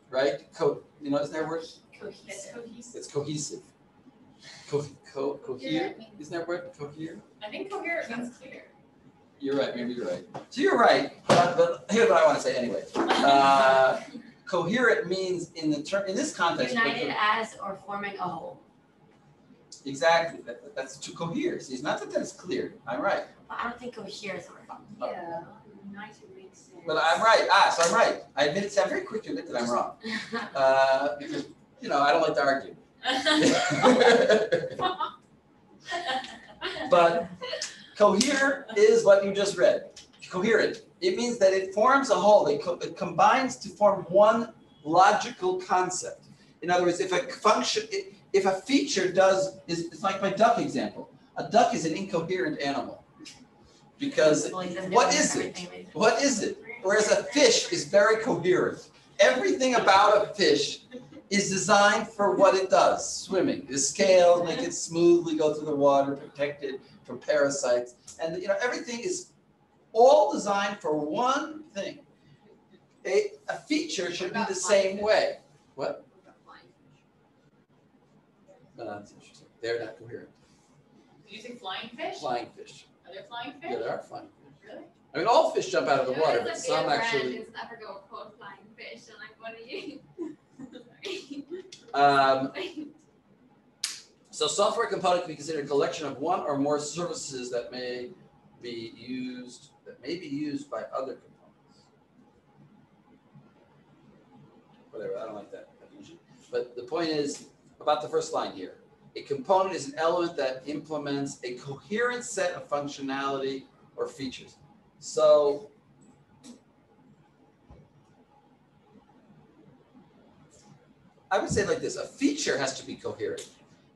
right? You know, isn't there a word? Cohesive. It's cohesive. Cohere. Isn't that word? Cohere. I think coherent means clear. You're right. Maybe you're right. So you're right, but here's what I want to say anyway. Coherent means in this context. United as or forming a whole. Exactly. That's to cohere. See, it's not that it's clear. I'm right. But I don't think cohere is the word. Yeah, united makes sense. But I'm right. So I'm right. I admit it. I'm very quick to admit that I'm wrong. Because you know I don't like to argue. But cohere is what you just read. Coherent. It means that it forms a whole. It combines to form one logical concept. In other words, if a feature it's like my duck example. A duck is an incoherent animal. Because what is it? What is it? Whereas a fish is very coherent. Everything about a fish is designed for what it does, swimming. The scales make it smoothly go through the water, protected from parasites. And you know, everything is all designed for one thing. A feature should be the same way. What? That's interesting. They're not coherent. Did you say flying fish? Flying fish. Are there flying fish? Yeah, there are flying fish. Really? I mean, all fish jump out of the You know, water, there's but a some beer brand actually. in South Africa called Flying Fish, and like, what are you? So software component can be considered a collection of one or more services that may be used by other components. Whatever, I don't like that definition. But the point is about the first line here. A component is an element that implements a coherent set of functionality or features. So I would say it like this, a feature has to be coherent.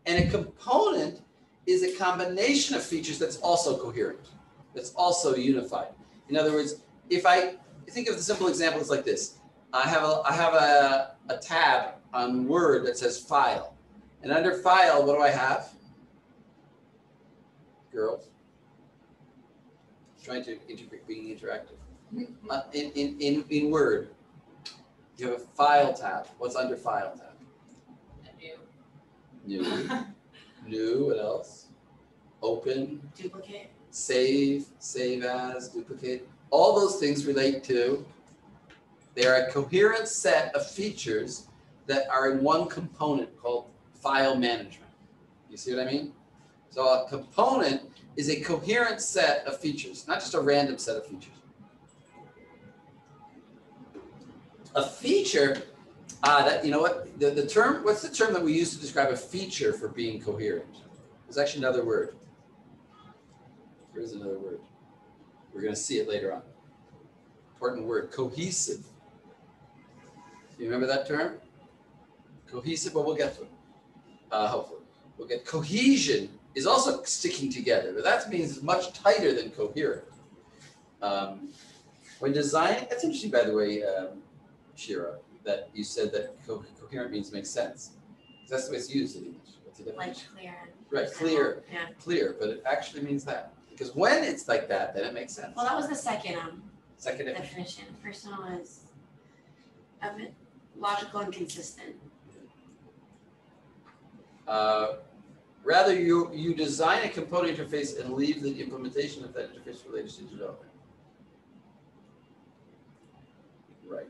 And a component is a combination of features that's also coherent, that's also unified. In other words, if I think of the simple example, it's like this. I have a tab on Word that says File. And under File, what do I have? Girls. Trying to being interactive. In Word, you have a File tab. What's under File tab? New. New, what else? Open. Duplicate. Save as, duplicate. All those things relate to, they are a coherent set of features that are in one component called file management. You see what I mean? So a component is a coherent set of features, not just a random set of features. A feature, that, you know what, the term, what's the term that we use to describe a feature for being coherent? There's actually another word. There is another word. We're going to see it later on. Important word, cohesive. You remember that term? Cohesive, well, we'll get to it, hopefully. We'll get cohesion is also sticking together, but that means it's much tighter than coherent. When designing, that's interesting, by the way, Shira, that you said that coherent means makes sense. That's the way it's used in English. What's the definition? Like clear. Right, clear, Yeah. clear, but it actually means that. Because when it's like that, then it makes sense. Well, that was the second Second definition. definition. The first one was logical and consistent. Rather, you design a component interface and leave the implementation of that interface for later stage development. Right.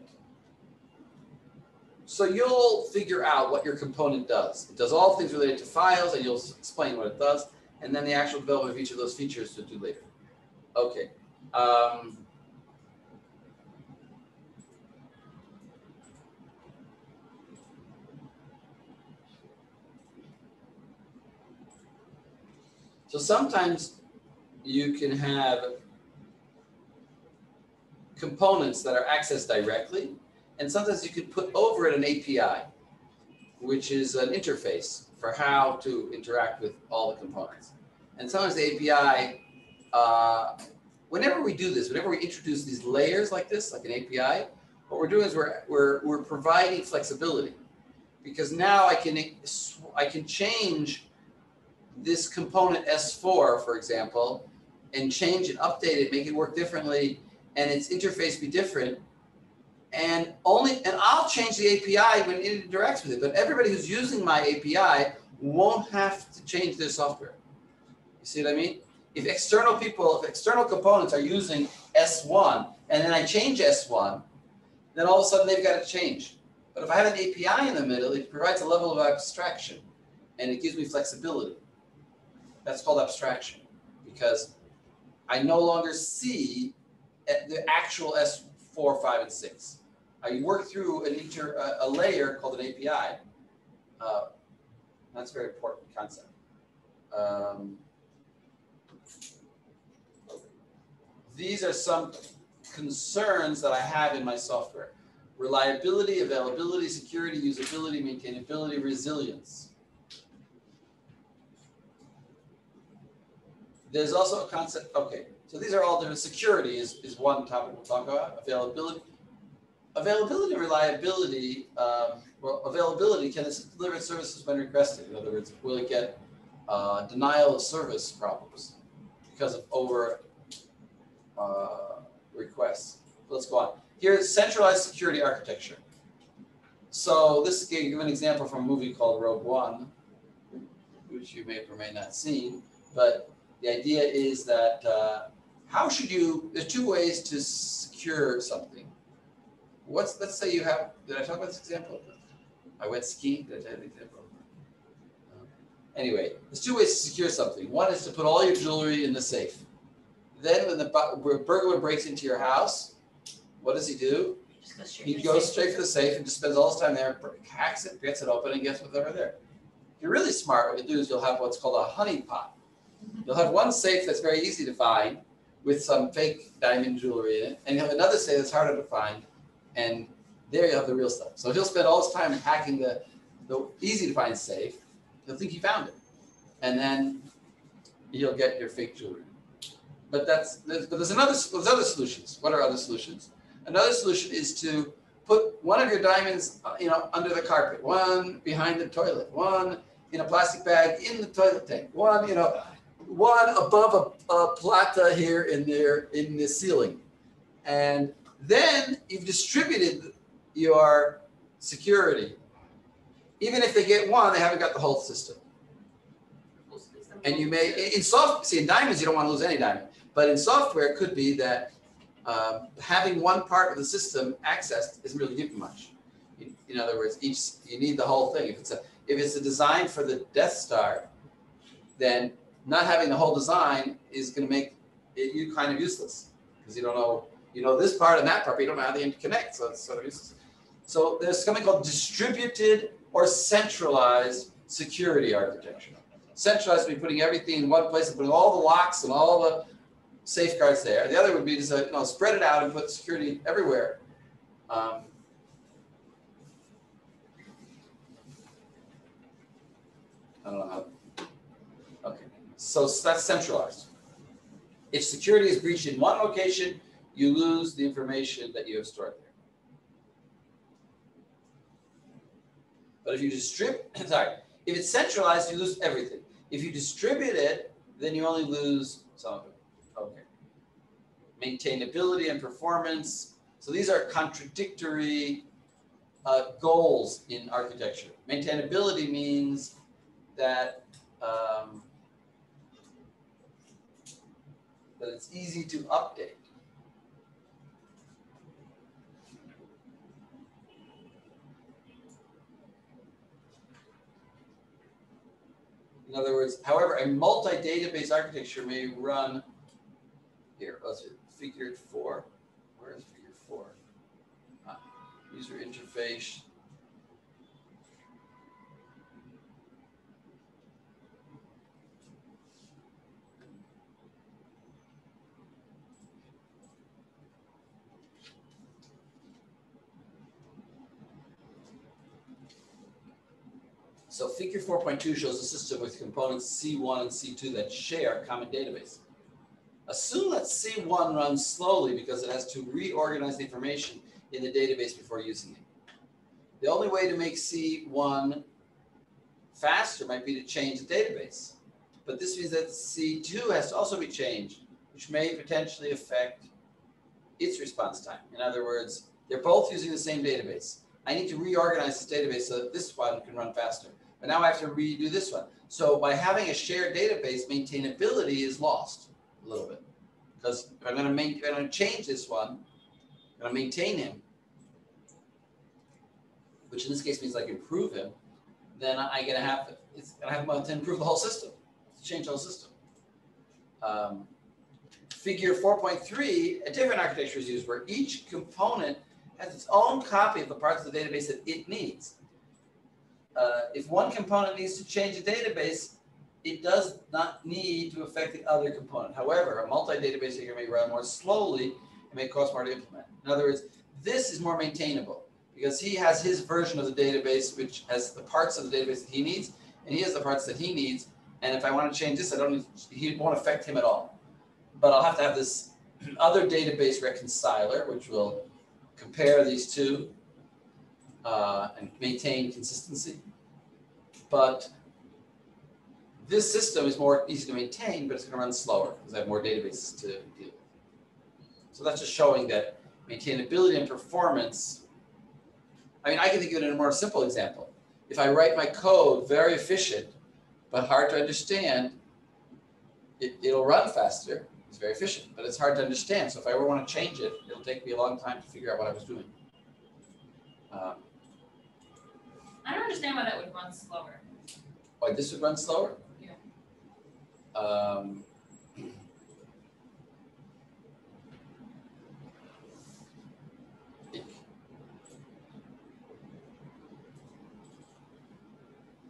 So you'll figure out what your component does. It does all things related to files, and you'll explain what it does, and then the actual development of each of those features to do later. Okay. So sometimes you can have components that are accessed directly, and sometimes you could put over it an API, which is an interface for how to interact with all the components. And sometimes the API, whenever we do this, whenever we introduce these layers like this, like an API, what we're doing is we're providing flexibility, because now I can change this component S4, for example, and change it, update it, make it work differently, and its interface be different. And I'll change the API when it interacts with it, but everybody who's using my API won't have to change their software. You see what I mean? If external components are using S1, and then I change S1, then all of a sudden they've got to change. But if I have an API in the middle, it provides a level of abstraction, and it gives me flexibility. That's called abstraction, because I no longer see the actual S4, 5, and 6. I work through a layer called an API. That's a very important concept. These are some concerns that I have in my software: reliability, availability, security, usability, maintainability, resilience. There's also a concept, okay, so these are all different. Security is one topic we'll talk about. Availability and reliability, availability, can it deliver services when requested? In other words, will it get denial of service problems because of over requests? Let's go on. Here's centralized security architecture. So this is give an example from a movie called Rogue One, which you may or may not seen, but the idea is that there's two ways to secure something. Let's say you have, did I talk about this example? I went skiing, did I tell you the example? Anyway, there's two ways to secure something. One is to put all your jewelry in the safe. Then when the burglar breaks into your house, what does he do? He goes straight for the safe and just spends all his time there, hacks it, gets it open, and gets what's over there. If you're really smart, what you do is you'll have what's called a honey pot. You'll have one safe that's very easy to find with some fake diamond jewelry in it, and you have another safe that's harder to find, and there you have the real stuff. So he'll spend all his time hacking the easy to find safe. He'll think he found it, and then you'll get your fake jewelry. But there's other solutions. What are other solutions? Another solution is to put one of your diamonds, under the carpet, one behind the toilet, one in a plastic bag in the toilet tank, one above a plata here in the ceiling, and then you've distributed your security. Even if they get one, they haven't got the whole system. And you may, in diamonds, you don't want to lose any diamond. But in software, it could be that having one part of the system accessed isn't really giving much. In other words, you need the whole thing. If it's a design for the Death Star, then not having the whole design is going to make it you kind of useless because you don't know, you know this part and that part, but you don't know how they interconnect, so it's sort of useless. So there's something called distributed or centralized security architecture. Centralized would be putting everything in one place and putting all the locks and all the safeguards there. The other would be to spread it out and put security everywhere. I don't know how. Okay, so that's centralized. If security is breached in one location, you lose the information that you have stored there. But if you if it's centralized, you lose everything. If you distribute it, then you only lose some of it. Okay. Maintainability and performance. So these are contradictory goals in architecture. Maintainability means that that it's easy to update. In other words, however, a multi-database architecture may run here. Let's see, figure 4. Where is figure 4? User interface. So figure 4.2 shows a system with components C1 and C2 that share a common database. Assume that C1 runs slowly because it has to reorganize the information in the database before using it. The only way to make C1 faster might be to change the database. But this means that C2 has to also be changed, which may potentially affect its response time. In other words, they're both using the same database. I need to reorganize this database so that this one can run faster. But now I have to redo this one. So by having a shared database, maintainability is lost a little bit. Because if I'm going to change this one, I'm going to maintain him, which in this case means like improve him, then I'm going to have to improve the whole system, change the whole system. Figure 4.3, a different architecture is used where each component has its own copy of the parts of the database that it needs. If one component needs to change the database, it does not need to affect the other component. However, a multi-database figure may run more slowly and may cost more to implement. In other words, this is more maintainable because he has his version of the database, which has the parts of the database that he needs, and he has the parts that he needs. And if I want to change this, he won't affect him at all. But I'll have to have this other database reconciler, which will compare these two and maintain consistency. But this system is more easy to maintain, but it's going to run slower because I have more databases to deal with. So that's just showing that maintainability and performance. I mean, I can think of it in a more simple example. If I write my code very efficient, but hard to understand, it'll run faster. It's very efficient, but it's hard to understand. So if I ever want to change it, it'll take me a long time to figure out what I was doing. I don't understand why that would run slower. Why this would run slower? Yeah.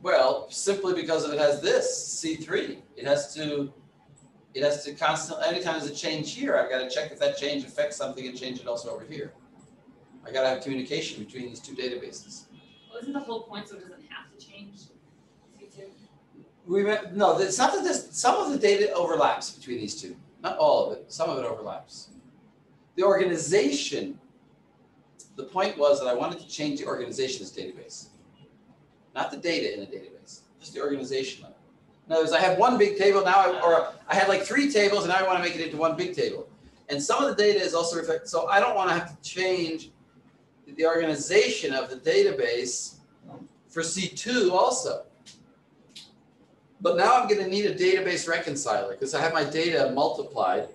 Well, simply because it has this C3. It has to constantly, anytime there's a change here, I've got to check if that change affects something and change it also over here. I got to have communication between these two databases. Well, isn't the whole point so it doesn't have to change? C2? No, it's not that some of the data overlaps between these two. Not all of it. Some of it overlaps. The organization, the point was that I wanted to change the organization of this database. Not the data in the database, just the organization of it. In other words, I have one big table now, I had like 3 tables, and now I want to make it into one big table. And some of the data is also reflected, so I don't want to have to change the organization of the database for C2 also. But now I'm going to need a database reconciler because I have my data multiplied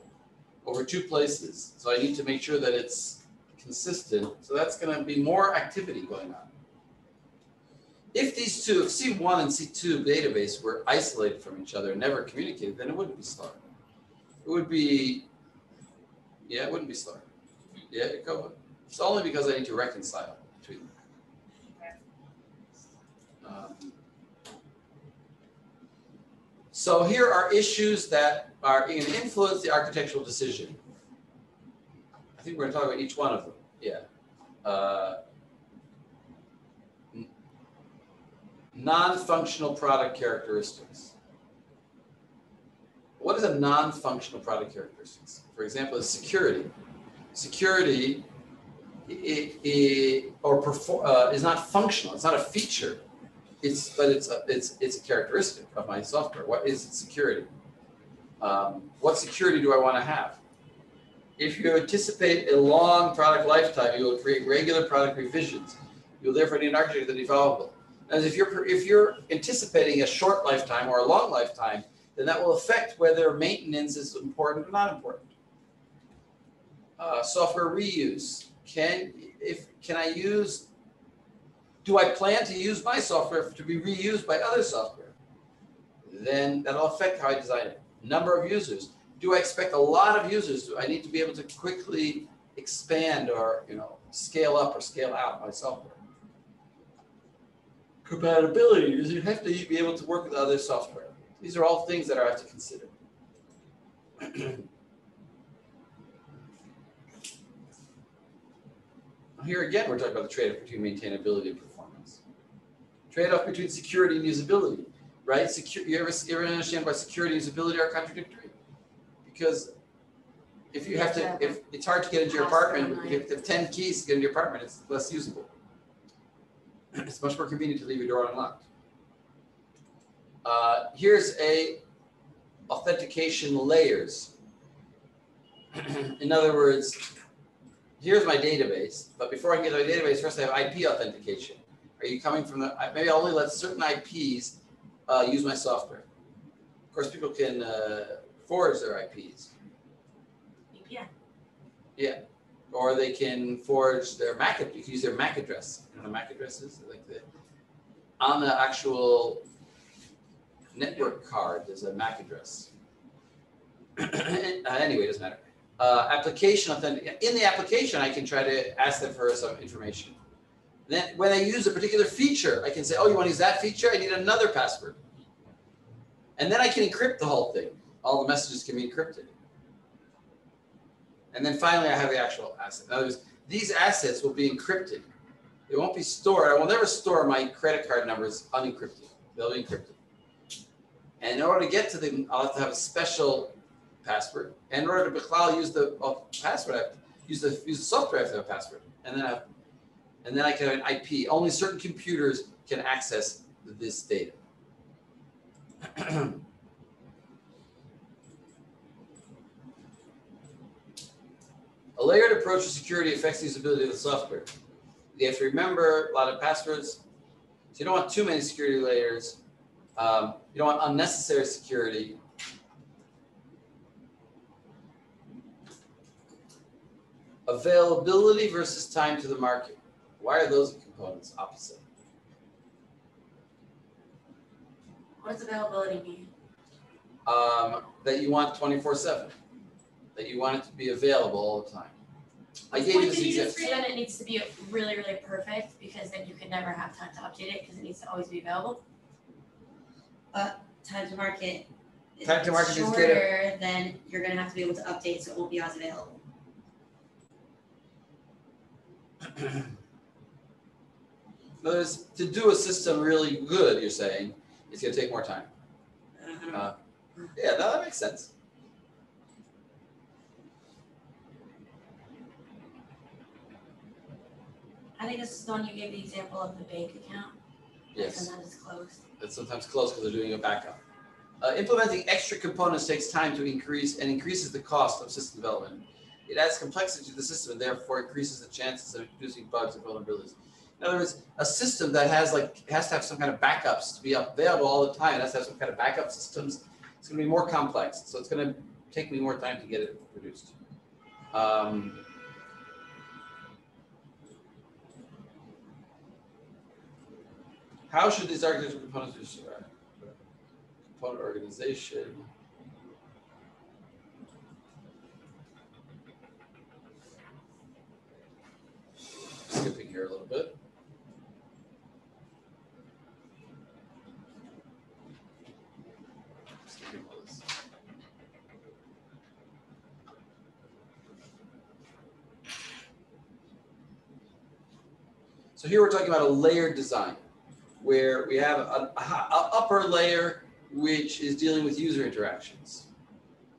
over 2 places. So I need to make sure that it's consistent. So that's going to be more activity going on. If these two, if C1 and C2 database were isolated from each other and never communicated, then it wouldn't be slower. It would be, yeah, it wouldn't be slower. Yeah, it's only because I need to reconcile between them. So here are issues that are going to influence the architectural decision. I think we're going to talk about each one of them. Yeah. Non-functional product characteristics. What is a non-functional product characteristics? For example, is security. Security is not functional. It's not a feature. It's a characteristic of my software. What is security? What security do I want to have? If you anticipate a long product lifetime, you will create regular product revisions. You'll therefore need an architecture that is evolvable. And if you're anticipating a short lifetime or a long lifetime, then that will affect whether maintenance is important or not important. Software reuse. Do I plan to use my software to be reused by other software? Then that'll affect how I design it. Number of users. Do I expect a lot of users? Do I need to be able to quickly expand or scale up or scale out my software? Compatibility. Does it have to be able to work with other software? These are all things that I have to consider. Here again, we're talking about the trade-off between maintainability and performance. Trade-off between security and usability, right? You ever understand why security and usability are contradictory? Because if it's hard to get into your apartment, if you have 10 keys to get into your apartment, it's less usable. It's much more convenient to leave your door unlocked. Here's authentication layers. In other words, here's my database, but before I can get to my database, first I have IP authentication. Are you coming from maybe I'll only let certain IPs use my software. Of course, people can forge their IPs. VPN. Yeah, or they can forge their MAC, you can use their MAC address. You know what a MAC address is? On the actual network card, there's a MAC address. Anyway, it doesn't matter. Application authentication. In the application, I can try to ask them for some information. Then when I use a particular feature, I can say, oh, you want to use that feature? I need another password. And then I can encrypt the whole thing. All the messages can be encrypted. And then finally, I have the actual asset. In other words, these assets will be encrypted. They won't be stored. I will never store my credit card numbers unencrypted. They'll be encrypted. And in order to get to them, I'll have to have a special password. And in order to use the password, I have to use the software. I have to have a password. And then I can have an IP. Only certain computers can access this data. A layered approach to security affects the usability of the software. You have to remember a lot of passwords. So you don't want too many security layers. You don't want unnecessary security. Availability versus time to the market. Why are those components opposite? What does availability mean? That you want 24/7. That you want it to be available all the time. I gave you this example. So then it needs to be really, really perfect because then you can never have time to update it because it needs to always be available. But time to market is shorter, then you're going to have to be able to update so it won't be as available. To do a system really good, you're saying, it's going to take more time. Yeah, no, that makes sense. I think this is the one you gave the example of the bank account. Yes. Sometimes it's closed. It's sometimes closed because they're doing a backup. Implementing extra components takes time to increases the cost of system development. It adds complexity to the system and therefore increases the chances of introducing bugs and vulnerabilities. In other words, a system that has to have some kind of backups to be available all the time. It has to have some kind of backup systems. It's going to be more complex, so it's going to take me more time to get it produced. How should these architectural components be described? Component organization. Skipping here a little bit. Skipping all this. So here we're talking about a layered design, where we have an upper layer which is dealing with user interactions,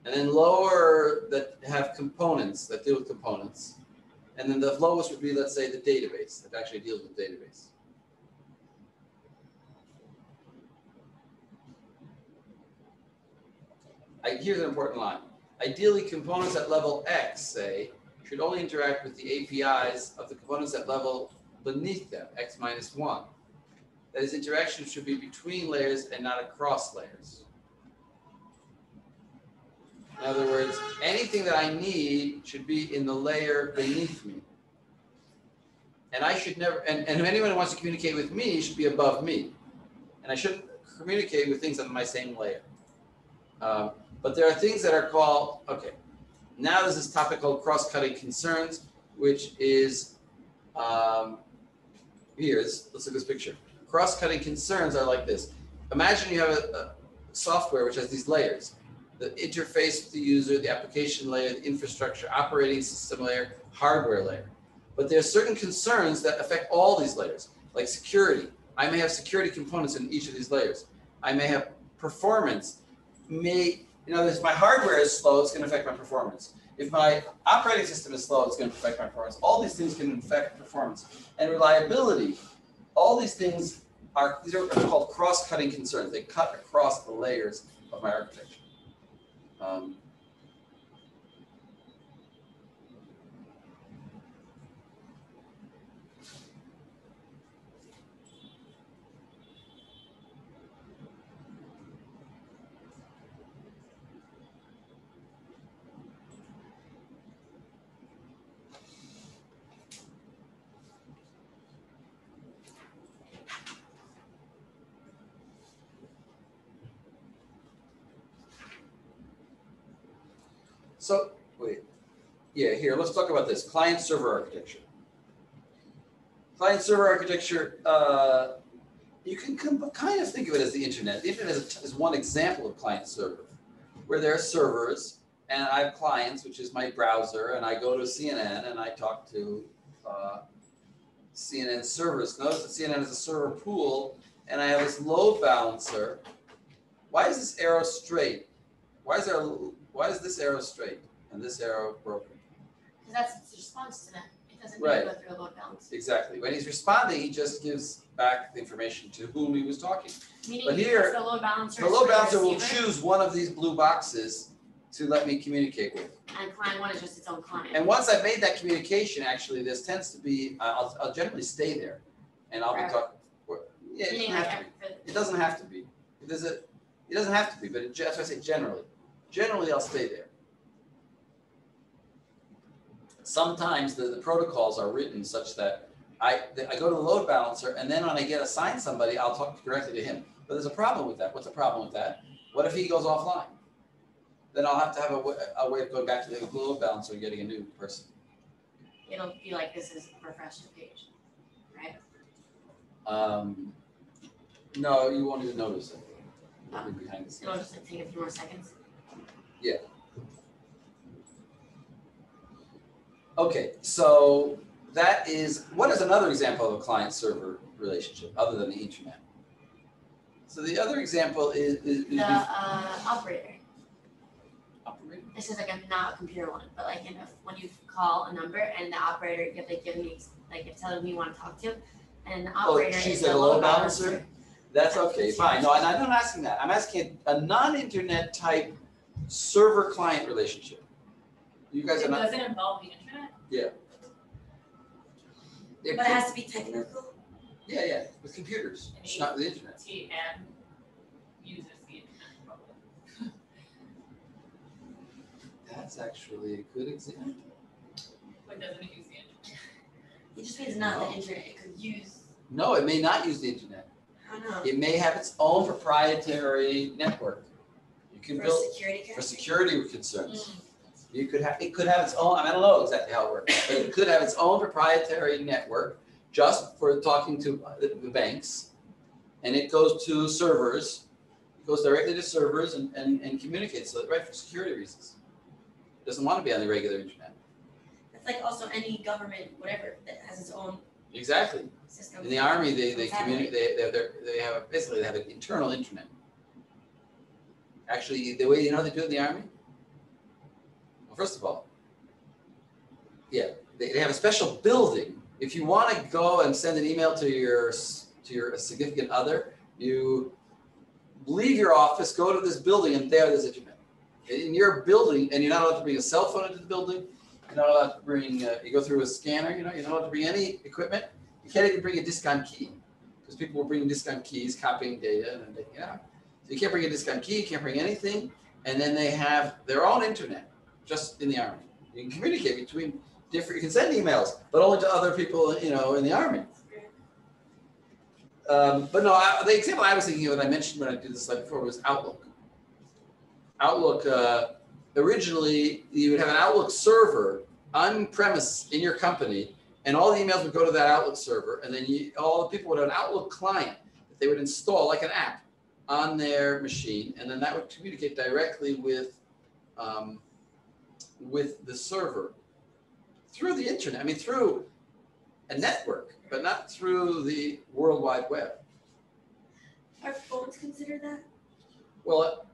and then lower that have components that deal with components, and then the lowest would be, let's say, the database that actually deals with database. Here's an important line. Ideally, components at level X, say, should only interact with the APIs of the components at level beneath them, X minus 1. That is, interaction should be between layers and not across layers. In other words, anything that I need should be in the layer beneath me. And I should never, and if anyone who wants to communicate with me should be above me. And I shouldn't communicate with things on my same layer. But there are things that are called, okay, now there's this topic called cross-cutting concerns, which is, let's look at this picture. Cross-cutting concerns are like this. Imagine you have a software which has these layers. The interface with the user, the application layer, the infrastructure, operating system layer, hardware layer. But there are certain concerns that affect all these layers, like security. I may have security components in each of these layers. I may have performance. If my hardware is slow, it's going to affect my performance. If my operating system is slow, it's going to affect my performance. All these things can affect performance. And reliability, all these things these are called cross-cutting concerns. They cut across the layers of my architecture. So, here, let's talk about this. Client-server architecture. Client-server architecture, you can kind of think of it as the internet. The internet is one example of client-server, where there are servers, and I have clients, which is my browser, and I go to CNN, and I talk to CNN servers. Notice that CNN is a server pool, and I have this load balancer. Why is this arrow straight? Why is this arrow straight and this arrow broken? Because that's its response to that. It doesn't Right. go through a load balance. Exactly. When he's responding, he just gives back the information to whom he was talking. Meaning But here, the load balancer. The load balancer will will choose one of these blue boxes to let me communicate with. And client one is just its own client. And once I've made that communication, actually, this tends to be, I'll generally stay there, and I'll be talking. Yeah, it doesn't have to be. It doesn't have to be. It doesn't have to be, but that's why I say generally. Generally, I'll stay there. Sometimes the protocols are written such that I go to the load balancer, and then when I get assigned somebody, I'll talk directly to him. But there's a problem with that. What's the problem with that? What if he goes offline? Then I'll have to have a way of going back to the load balancer and getting a new person. It'll be like this is refresh the page, right? No, you won't even notice it. It'll be behind the scenes. It'll just like, take a few more seconds. Yeah. Okay, so that is, what is another example of a client-server relationship other than the internet? So the other example is the operator. Operator? This is like not a computer one, but like when you call a number and the operator, you have to give me like you tell them who you want to talk to, and the operator she's is the a load load balancer? balancer. That's okay, fine. No, I'm not asking that. I'm asking a non-internet type server-client relationship. You guys are not. Does it involve the internet? Yeah. But it has to be technical. Yeah, with computers, not the internet. And uses the internet probably. That's actually a good example. But doesn't it use the internet? It just means not the internet. It could use. No, it may not use the internet. Oh no. It may have its own proprietary network. You can For build security for cameras? security concerns. It could have its own, I don't know exactly how it works, but it could have its own proprietary network just for talking to the banks. And it goes to servers, it goes directly to servers and communicates, so right, for security reasons. It doesn't want to be on the regular internet. It's like also any government, whatever, that has its own Exactly. system. In the Army, they Satellite. communicate, they have basically they have an internal internet. Actually, the way you know they do it in the Army? Well, first of all, yeah, they have a special building. If you want to go and send an email to your significant other, you leave your office, go to this building, and there's internet. In your building, and you're not allowed to bring a cell phone into the building. You're not allowed to bring. You go through a scanner. You're not allowed to bring any equipment. You can't even bring a disk on key because people were bringing disk on keys, copying data, and taking it out. So you can't bring a disk on key. You can't bring anything. And then they have their own internet just in the Army. You can communicate between different. You can send emails, but only to other people, in the Army. But no, the example I was thinking of, and I mentioned when I did this slide before, was Outlook. Outlook, originally, you would have an Outlook server on premise in your company, and all the emails would go to that Outlook server, and then all the people would have an Outlook client that they would install, like an app, on their machine, and then that would communicate directly with the server through the internet. I mean, through a network, but not through the World Wide Web. Are phones considered that? Well,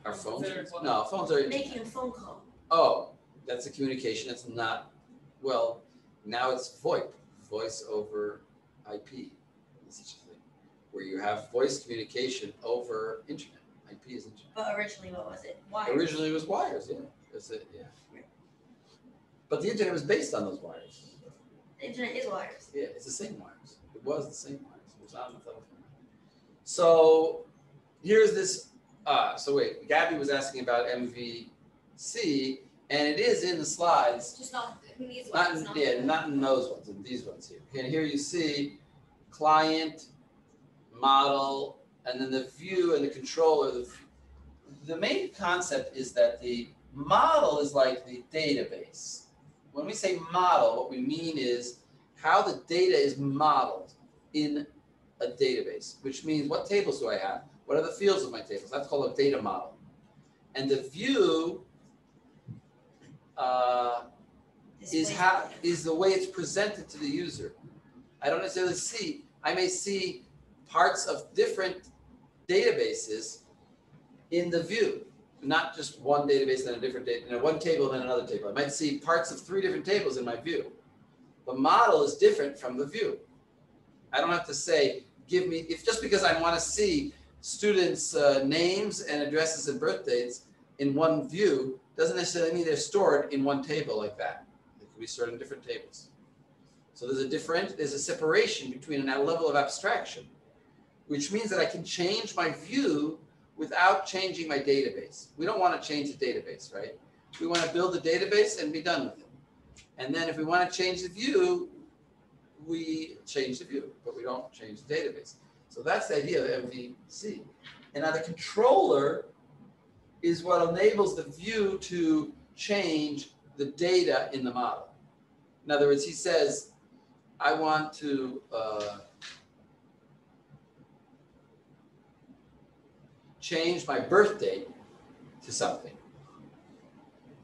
our phones? No, phones are. Making a phone call. Oh, that's a communication. It's not. Well, now it's VoIP, voice over IP, such a thing, where you have voice communication over internet. IP is internet. But originally, what was it? Wires. Originally, it was wires. Yeah, that's it. Yeah. But the internet was based on those wires. The internet is wires. Yeah, it's the same wires. It was the same wires. It was on the telephone. So here's this. So wait, Gabby was asking about MVC, and it is in the slides. Just not in these Not ones. not in those ones, in these ones here. And here you see client, model, and then the view and the controller. The main concept is that the model is like the database. When we say model, what we mean is how the data is modeled in a database, which means what tables do I have? What are the fields of my tables? That's called a data model. And the view is the way it's presented to the user. I don't necessarily see. I may see parts of different databases in the view, not just one database and a different one table and another table. I might see parts of 3 different tables in my view. The model is different from the view. I don't have to say, just because I want to see students' names and addresses and birth dates in one view doesn't necessarily mean they're stored in one table like that. They could be stored in different tables. So there's a separation between a level of abstraction, which means that I can change my view without changing my database. We don't want to change the database, right? We want to build the database and be done with it. And then if we want to change the view, we change the view, but we don't change the database. So that's the idea of MVC. And now the controller is what enables the view to change the data in the model. In other words, he says, I want to change my birth date to something,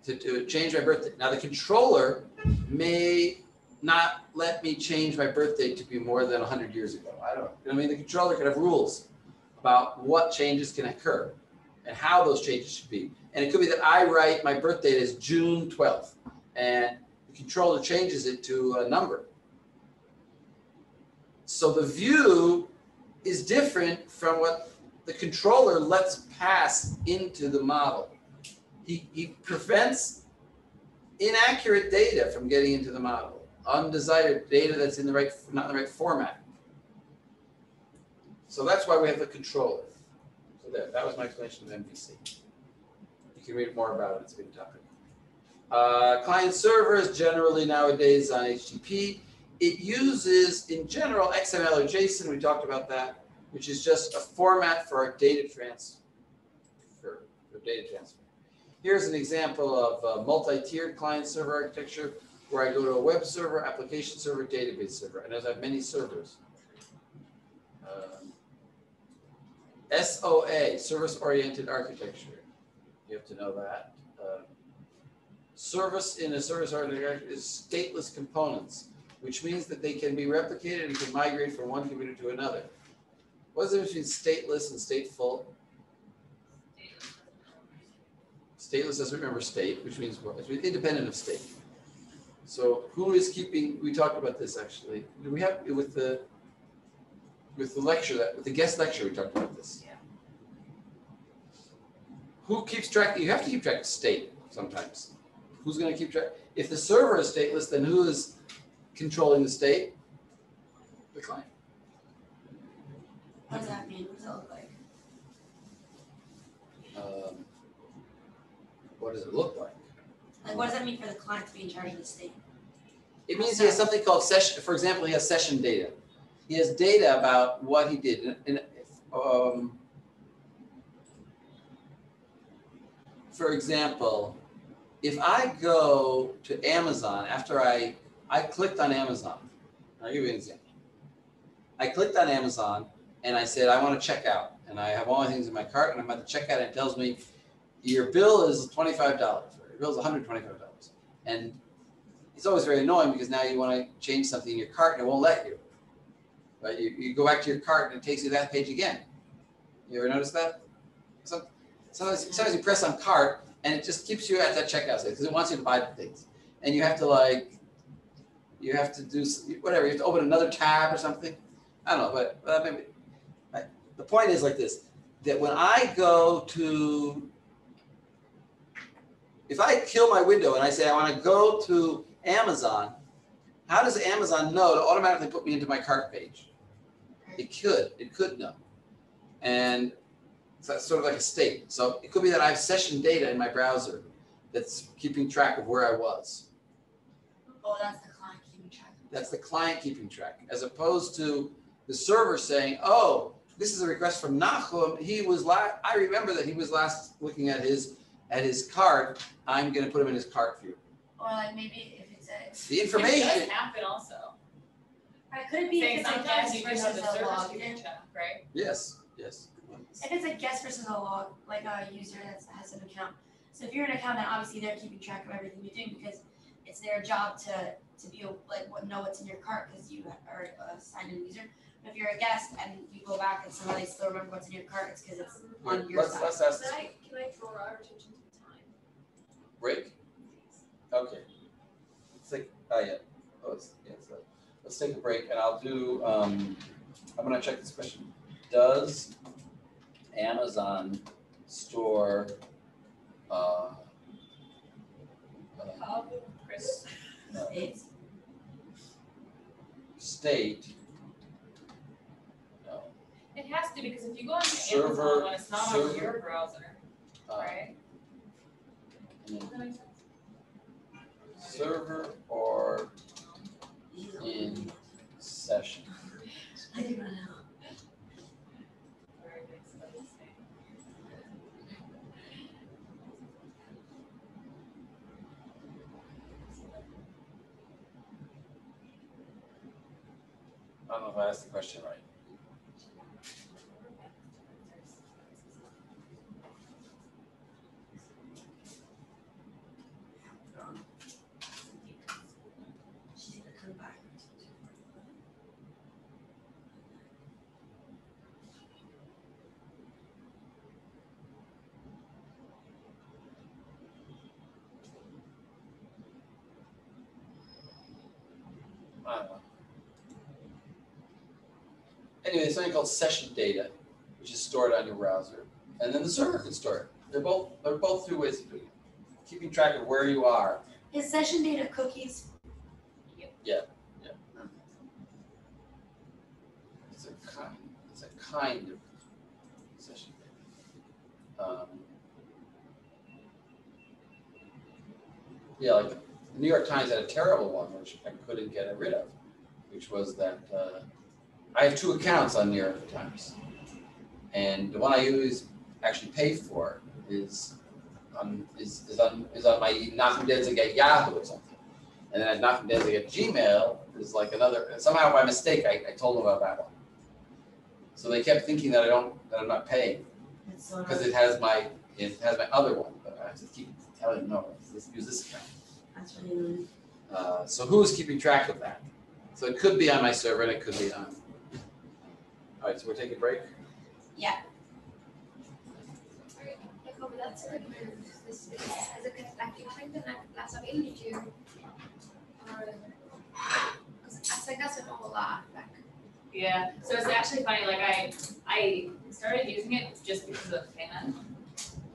to change my birth date. Now the controller may not let me change my birth date to be more than 100 years ago. I don't know. I mean, the controller could have rules about what changes can occur and how those changes should be. And it could be that I write my birth date as June 12th and the controller changes it to a number. So the view is different from what the controller lets pass into the model. He prevents inaccurate data from getting into the model, undesired data that's not in the right format. So that's why we have the controller. So that was my explanation of MVC. You can read more about it, it's a good topic. Client servers, generally nowadays on HTTP. It uses, in general, XML or JSON, we talked about that. which is just a format for our data transfer. Here's an example of a multi-tiered client-server architecture where I go to a web server, application server, database server, and as I have many servers. SOA, service-oriented architecture. You have to know that. Service in a service-oriented architecture is stateless components, which means that they can be replicated and can migrate from one computer to another. What is the difference between stateless and stateful? Stateless doesn't remember state, which means what? It means independent of state. So who is keeping, we talked about this actually. Do we have, with the lecture, with the guest lecture, we talked about this. Yeah. Who keeps track? You have to keep track of state sometimes. Who's going to keep track? If the server is stateless, then who is controlling the state? The client. What does that mean? What does that look like? What does it look like? Like, what does that mean for the client to be in charge of the state? It means he has something called session. For example, he has session data. He has data about what he did. For example, if I go to Amazon after I clicked on Amazon, I'll give you an example. I clicked on Amazon and I said, I want to check out. And I have all my things in my cart and I'm about to check out and it tells me your bill is $25 or your bill is $125. And it's always very annoying because now you want to change something in your cart and it won't let you. Right? You go back to your cart and it takes you to that page again. You ever notice that? Sometimes you press on cart and it just keeps you at that checkout stage because it wants you to buy the things. And you have to do whatever, you have to open another tab or something. I don't know, but maybe. Right? The point is like this, that when I go to, if I kill my window and I say I want to go to Amazon, how does Amazon know to automatically put me into my cart page? It could know. And so that's sort of like a state. So it could be that I have session data in my browser that's keeping track of where I was. Oh, that's the client keeping track. That's the client keeping track, as opposed to the server saying, oh, this is a request from Nahum. I remember that he was last looking at his cart. I'm going to put him in his cart view. Or like maybe if it's a. The information. It does happen also. Right, could it be if it's a guest versus a login? Right? Yes. If it's a guest versus a log, like a user that has an account. So if you're an account, then obviously they're keeping track of everything you're doing because it's their job to be like know what's in your cart because you are a signed in user. But if you're a guest and you go back and somehow they still remember what's in your cart, it's because it's on your side. Let's ask. Can I draw our attention to the time? Break? Okay. It's like, let's take a break and I'll do, I'm going to check this question. Does Amazon store Chris. State? No. It has to because if you go onto Server, Amazon when it's not on your browser, right? Does that make sense? Server or in session? I do not know. I don't know if I asked the question right. She's gonna come back. I don't know. Anyway, there's something called session data, which is stored on your browser, and then the server can store it. They're both two ways of doing it. Keeping track of where you are. Is session data cookies? Yeah. It's a kind of session data. Like the New York Times had a terrible one, which I couldn't get rid of, which was that I have two accounts on New York Times. And the one I use actually pay for is on my Nachum Designate Yahoo or something. And then at Nachum Designate Gmail is like another, somehow by mistake, I told them about that one. So they kept thinking that I'm not paying, That's so because nice. it has my other one, but I just keep telling them, no, use this account. That's really nice. So who's keeping track of that? So it could be on my server and it could be on. All right, so we're taking a break? Jacob, that's good news. This is as a like you think that last week did you because I think that's an whole lot. Like Yeah, so it's actually funny, like I started using it just because of fan.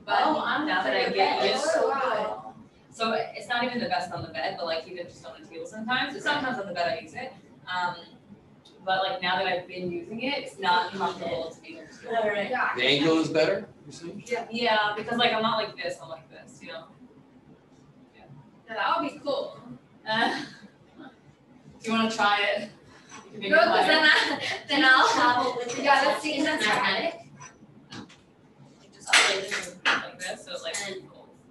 But now that I get used so good. so it's not even the best on the bed, but like even just on the table sometimes, sometimes on the bed I use it. But like now that I've been using it, it's not comfortable to be there. Alright. Yeah. The angle is better, you see? Yeah, because like I'm not like this, I'm like this, you know? Yeah, that would be cool. Do you wanna try it? You can make no, it because higher. then I'll travel with it. yeah, let's see if that's right. Like, just place it like this, so it's like And-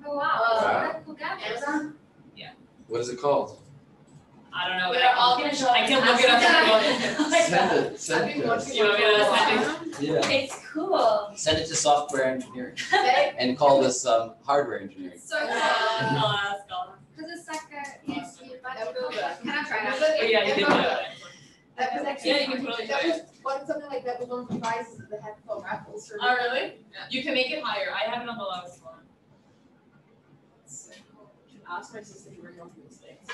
Oh wow, Wow. what a cool gadget. Amazon? What is it called? I don't know, but They're all gonna show up. I can look it up and Send I've it been to us. watching You want me to it send Yeah. It's cool. Send it to software engineering Okay. and call this hardware engineering. So cool. Oh, that's gone. Because it's like a Awesome. Can I try that? Oh, yeah, you can do it. That was actually. Yeah, you can totally That try was one, something like that was one of the prizes of the headphone raffles. Oh, really? You can make it higher. I have it on the lowest one. Ask my sister to bring home these things.